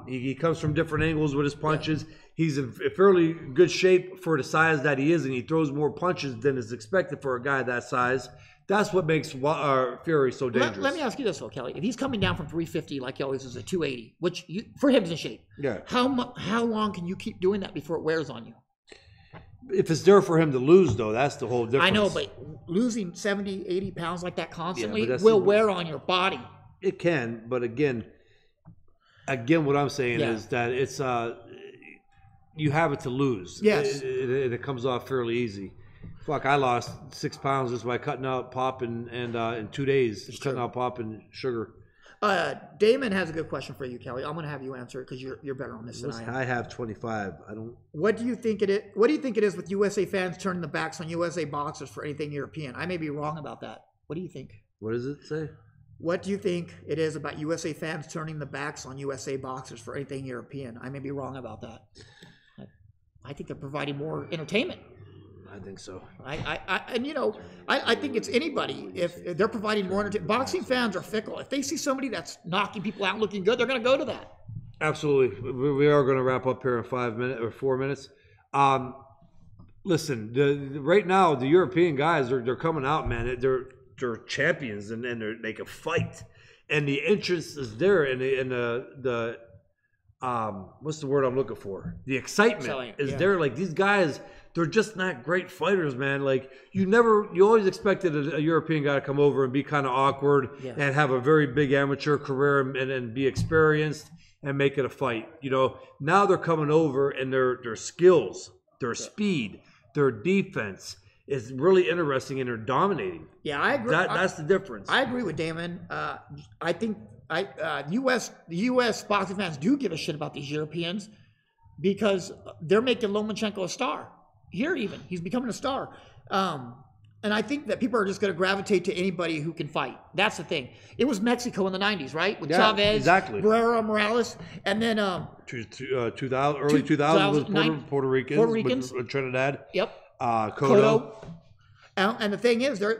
He comes from different angles with his punches. Yeah. He's in fairly good shape for the size that he is, and he throws more punches than is expected for a guy that size. That's what makes Fury so dangerous. Let me ask you this, though, Kelly. If he's coming down from 350 like he always is at 280, which for him is in shape. Yeah. How long can you keep doing that before it wears on you? If it's there for him to lose, though, that's the whole difference. I know, but losing 70, 80 pounds like that constantly will wear on your body. It can, but again, what I'm saying is that it's you have it to lose. Yes. It comes off fairly easy. Fuck, I lost 6 pounds just by cutting out pop and in 2 days, just cutting out pop and sugar. Damon has a good question for you, Kelly. I'm going to have you answer it because you're better on this than I am. I have 25. I don't. What do you think it is? What do you think it is with USA fans turning the backs on USA boxers for anything European? I may be wrong about that. What do you think? What does it say? What do you think it is about USA fans turning the backs on USA boxers for anything European? I may be wrong about that. I think they're providing more entertainment. I think so. I think it's anybody. If they're providing more entertainment, boxing fans are fickle. If they see somebody that's knocking people out looking good, they're going to go to that. Absolutely. We are going to wrap up here in 5 minutes or 4 minutes. Listen, right now the European guys they're coming out, man. They're champions and they can fight, and the interest is there, and the what's the word I'm looking for? The excitement is there. Like these guys. They're just not great fighters, man. Like you always expected a European guy to come over and be kind of awkward and have a very big amateur career and be experienced and make it a fight. Now they're coming over and their skills, their speed, their defense is really interesting and they're dominating. Yeah, I agree. That's the difference. I agree with Damon. I think the U.S. boxing fans do give a shit about these Europeans because they're making Lomachenko a star. Here even, he's becoming a star. And I think that people are just going to gravitate to anybody who can fight. That's the thing. It was Mexico in the 90s, right? With Chavez, Guerrero, Morales, and then... early 2000s was Puerto Ricans. With Trinidad. Yep. Cotto. And the thing is, when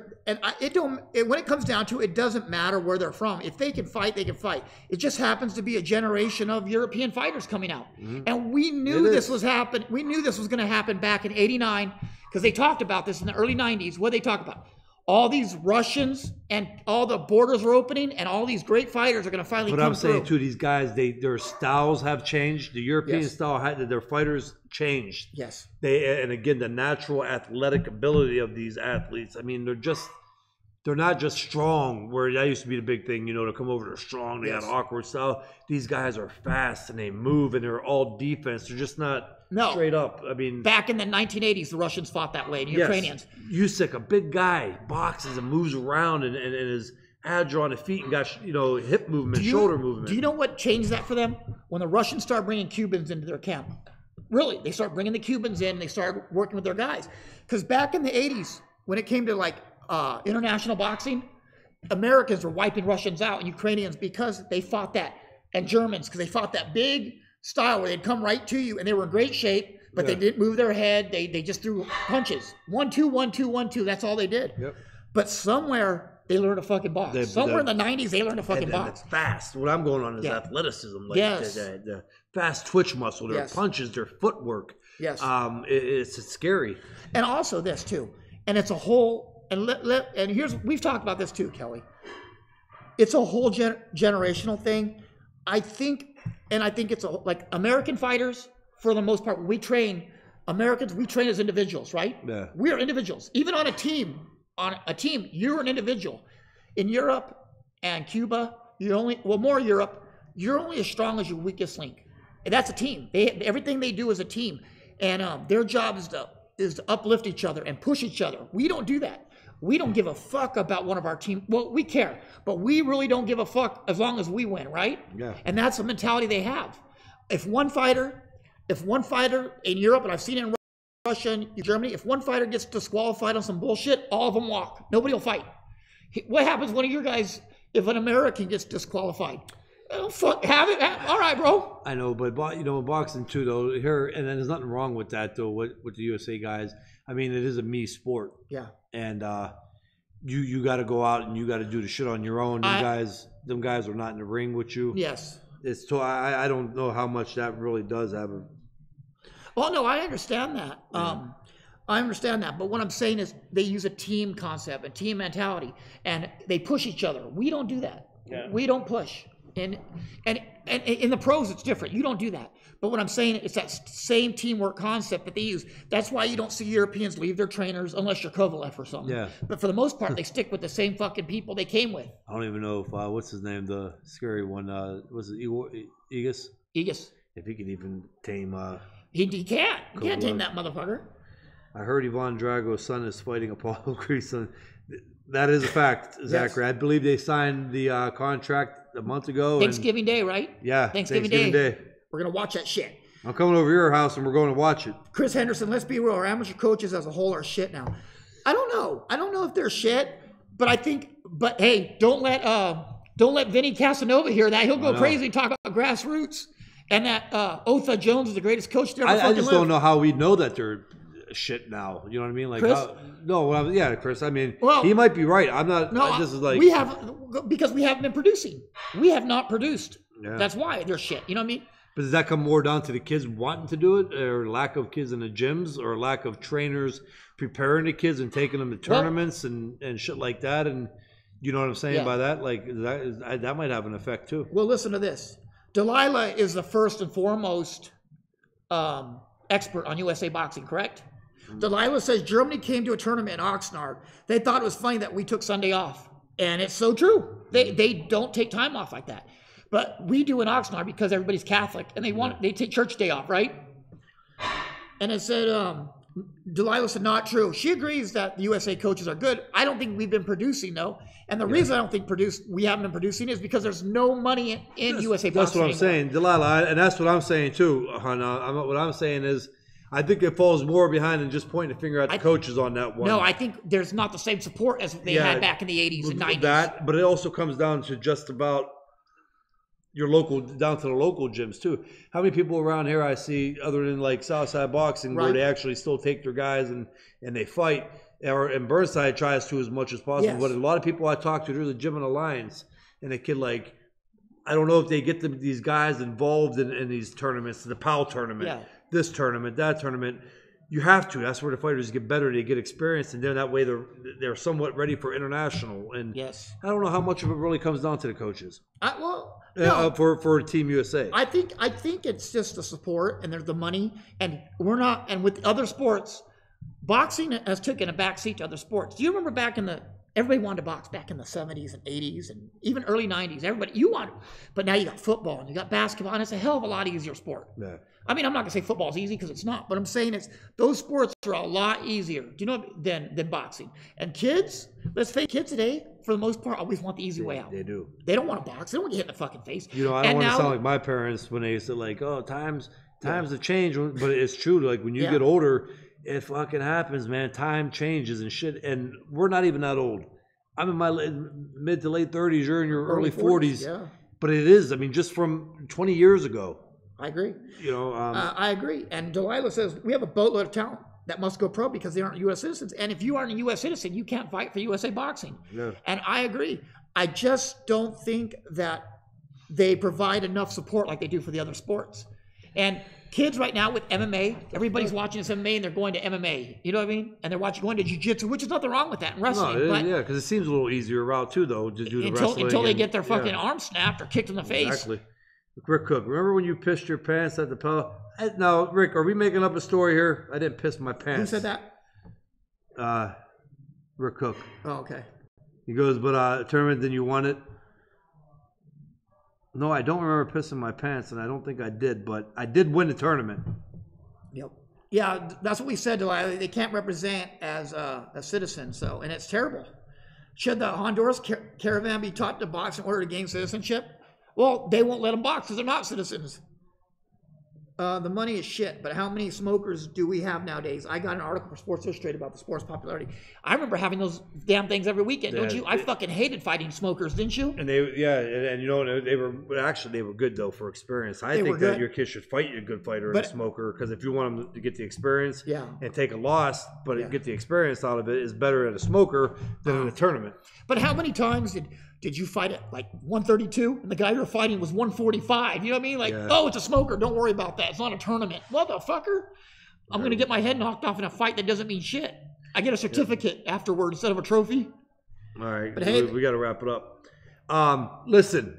it comes down to it, doesn't matter where they're from. If they can fight, they can fight. It just happens to be a generation of European fighters coming out. Mm-hmm. And we knew this was happening. We knew this was going to happen back in '89 because they talked about this in the early '90s. What they talk about? All these Russians and all the borders are opening, and all these great fighters are going to finally come through. But I'm saying too, these guys, their styles have changed. The European style, their fighters changed. Yes. And again, the natural athletic ability of these athletes. I mean, they're not just strong, where that used to be the big thing, to come over, they're strong, they got awkward style. These guys are fast and they move and they're all defense. They're just not straight up. I mean, back in the 1980s, the Russians fought that way, the Ukrainians. Usyk, a big guy, boxes and moves around and is agile on the feet and got, hip movement, shoulder movement. Do you know what changed that for them? When the Russians started bringing Cubans into their camp. Really, they started bringing the Cubans in and they started working with their guys. Because back in the 80s, when it came to international boxing, Americans were wiping Russians out and Ukrainians because they fought that, and Germans because they fought that big style where they'd come right to you and they were in great shape, but they didn't move their head. They just threw punches. 1-2, 1-2, 1-2. That's all they did. Yep. But somewhere they learned to fucking box. Somewhere in the 90s they learned to fucking box. It's fast. What I'm going on is athleticism. Like the fast twitch muscle, their punches, their footwork. Yes. It's scary. And also this too. And it's a whole, and we've talked about this too, Kelly. It's a whole generational thing. I think it's like American fighters, for the most part, we train as individuals, right? Yeah. We are individuals. Even on a team, you're an individual. In Europe and Cuba, more Europe, you're only as strong as your weakest link. And that's a team. Everything they do is a team. And their job is to uplift each other and push each other. We don't do that. We don't give a fuck about one of our team. Well, we care, but we really don't give a fuck as long as we win, right? Yeah. And that's the mentality they have. If one fighter in Europe, and I've seen it in Russia and Germany, if one fighter gets disqualified on some bullshit, all of them walk. Nobody will fight. What happens when your guys, if an American gets disqualified? Oh, fuck, have it. All right, bro. I know, but boxing too, though. Here, and then there's nothing wrong with that, though. With the USA guys, I mean, it is a me sport. Yeah. And you got to go out and you got to do the shit on your own. Them guys are not in the ring with you. Yes. I don't know how much that really does have a. Oh no, I understand that. Yeah. I understand that, but what I'm saying is they use a team concept, a team mentality, and they push each other. We don't do that. Yeah. We don't push. And in the pros, it's different. You don't do that. But what I'm saying, it's that same teamwork concept that they use. That's why you don't see Europeans leave their trainers unless you're Kovalev or something. Yeah. But for the most part, they stick with the same fucking people they came with. I don't even know if what's his name, the scary one, was it Egas? Egas. If he can even tame. He can't. He can't tame that motherfucker. I heard Ivan Drago's son is fighting Apollo Creed's son. That is a fact, Zachary. Yes. I believe they signed the contract a month ago. Thanksgiving Day, right? Yeah, Thanksgiving Day. We're going to watch that shit. I'm coming over to your house and we're going to watch it. Chris Henderson, let's be real. Our amateur coaches as a whole are shit now. I don't know. I don't know if they're shit, but hey, don't let Vinny Casanova hear that. He'll go crazy and talk about grassroots and that Otha Jones is the greatest coach to ever fucking live. I just don't know how we know that they're shit now. You know what I mean? Like, Chris? Chris. I mean, he might be right. I'm not. No, this is like because we haven't been producing. We have not produced. Yeah. That's why they're shit. You know what I mean? But does that come more down to the kids wanting to do it, or lack of kids in the gyms, or lack of trainers preparing the kids and taking them to tournaments and shit like that? And you know what I'm saying by that? Like that might have an effect too. Well, listen to this. Delilah is the first and foremost expert on USA boxing, correct? Delilah says Germany came to a tournament in Oxnard. They thought it was funny that we took Sunday off. And it's so true. They don't take time off like that. But we do in Oxnard because everybody's Catholic and they take church day off, right? And it said, Delilah said, not true. She agrees that the USA coaches are good. I don't think we've been producing, though. And the reason I don't think we haven't been producing is because there's no money in USA boxing. That's what I'm saying, Delilah. And that's what I'm saying, too, Hannah. What I'm saying is, I think it falls more behind than just pointing a finger at the coaches on that one. No, I think there's not the same support as they had back in the 80s and 90s. But it also comes down to just about down to the local gyms, too. How many people around here I see, other than like Southside Boxing, where they actually still take their guys and they fight, and Burnside tries to as much as possible. Yes. But a lot of people I talk to, there's a gym in Alliance, and a kid like, I don't know if they get these guys involved in these tournaments, the PAL tournament. Yeah. This tournament, that tournament, you have to. That's where the fighters get better. They get experience, and then that way they're somewhat ready for international. And I don't know how much of it really comes down to the coaches. For Team USA, I think it's just the support and there's the money, and we're not. And with other sports, boxing has taken a backseat to other sports. Do you remember everybody wanted to box back in the 70s and 80s and even early 90s. But now you got football and you got basketball, and it's a hell of a lot easier sport. Yeah. I mean, I'm not gonna say football's easy because it's not, but I'm saying those sports are a lot easier, than boxing. And kids, let's face it, kids today, for the most part, always want the easy way out. They do. They don't want to box. They don't want to get hit in the fucking face. I don't want to sound like my parents when they used to like, oh, times have changed, but it's true. Like when you get older, it fucking happens, man. Time changes and shit, and we're not even that old. I'm in my mid to late 30s. You're in your early 40s. Yeah. But it is. I mean, just from 20 years ago. I agree. You know, I agree. And Delilah says we have a boatload of talent that must go pro because they aren't U.S. citizens. And if you aren't a U.S. citizen, you can't fight for USA Boxing. Yeah. And I agree. I just don't think that they provide enough support like they do for the other sports. And kids right now with MMA, everybody's watching this MMA and they're going to MMA. You know what I mean? And they're going to jiu-jitsu, which is nothing wrong with that in wrestling. No, yeah, because it seems a little easier route too, though, to do the wrestling. Until they get their fucking arm snapped or kicked in the face. Exactly. Rick Cook, remember when you pissed your pants at the Pellew? Now, Rick, are we making up a story here? I didn't piss my pants. Who said that? Rick Cook. Oh, okay. He goes, but tournament, then you won it. No, I don't remember pissing my pants, and I don't think I did, but I did win the tournament. Yep. Yeah, that's what we said, Delilah. They can't represent as a citizen, so, and it's terrible. Should the Honduras caravan be taught to box in order to gain citizenship? Well, they won't let them box because they're not citizens. The money is shit, but how many smokers do we have nowadays? I got an article for Sports Illustrated about the sport's popularity. I remember having those damn things every weekend, don't you? I fucking hated fighting smokers, didn't you? And they, and you know, they were good though for experience. I think that your kid should fight a good fighter and a smoker, because if you want them to get the experience and take a loss, but get the experience out of it, is better at a smoker than in a tournament. But how many times did you fight at like 132 and the guy you're fighting was 145? You know what I mean? Like, oh, it's a smoker. Don't worry about that. It's not a tournament. Motherfucker. I'm going to get my head knocked off in a fight that doesn't mean shit. I get a certificate afterward instead of a trophy. All right. But hey, we got to wrap it up. Listen,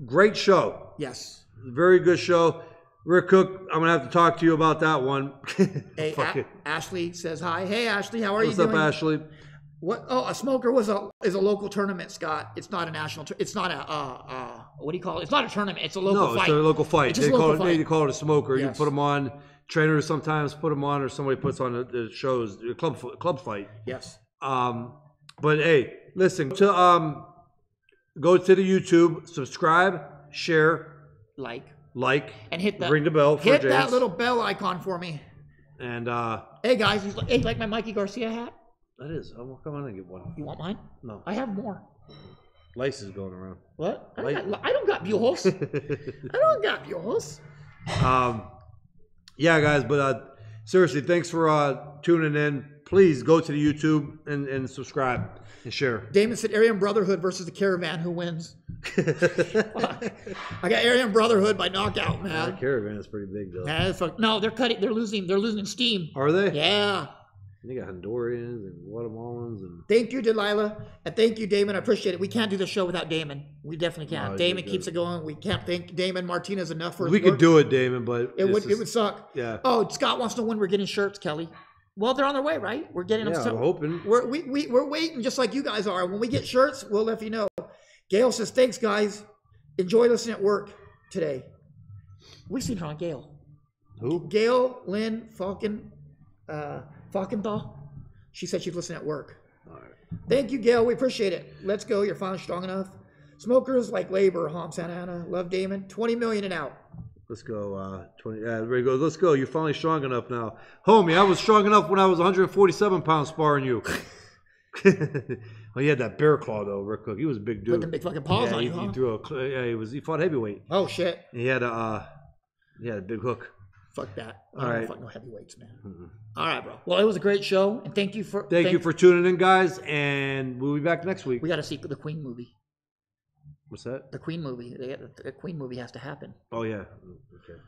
great show. Yes. Very good show. Rick Cook, I'm going to have to talk to you about that one. Hey, Ashley says hi. Hey, Ashley, how are you doing? What's up, Ashley? What? Oh, a smoker is a local tournament, Scott. It's not a national. It's not a what do you call it? It's not a tournament. It's a local fight. No, it's a local fight. They call it a smoker. Yes. You put them on. Trainers sometimes put them on, or somebody puts on the shows. Club fight. Yes. But hey, listen. To go to the YouTube, subscribe, share, like, and ring the bell. Hit that little bell icon for me. And hey guys, hey, like my Mikey Garcia hat? That is. Oh, come on and get one. You want mine? No. I have more. Lice is going around. What? I don't got buhos. I don't got buhos. Yeah, guys, but seriously, thanks for tuning in. Please go to the YouTube and subscribe and share. Damon said Aryan Brotherhood versus the Caravan. Who wins? I got Aryan Brotherhood by knockout, man. The Caravan is pretty big, though. No, they're cutting. They're losing steam. Are they? Yeah. They got Hondurans and Guatemalans and. Thank you, Delilah, and thank you, Damon. I appreciate it. We can't do the show without Damon. We definitely can't. No, Damon keeps it going. We can't thank Damon Martinez enough for his work. We could do it, Damon, but it would suck. Yeah. Oh, Scott wants to know when we're getting shirts, Kelly. Well, they're on their way, right? We're getting them. Yeah, I'm hoping. We're waiting, just like you guys are. When we get shirts, we'll let you know. Gail says, "Thanks, guys. Enjoy listening at work today." We seen her on Gail. Who? Gail Lynn Falkenthal. She said she'd listen at work. All right. Thank you, Gail. We appreciate it. Let's go. You're finally strong enough. Smokers like labor, Hom Santa Ana. Love Damon. 20 million and out. Let's go. 20. Everybody goes, let's go. You're finally strong enough now. Homie, I was strong enough when I was 147 pounds sparring you. Well, he had that bear claw, though, Rick Cook. He was a big dude. Put them big fucking paws on you, huh? He threw he fought heavyweight. Oh, shit. And he had a big hook. Fuck that. All right. Fuck no heavyweights, man. Mm-hmm. All right, bro. Well, it was a great show, and thank you for tuning in, guys. And we'll be back next week. We got to see the Queen movie. What's that? The Queen movie. The Queen movie has to happen. Oh yeah. Okay.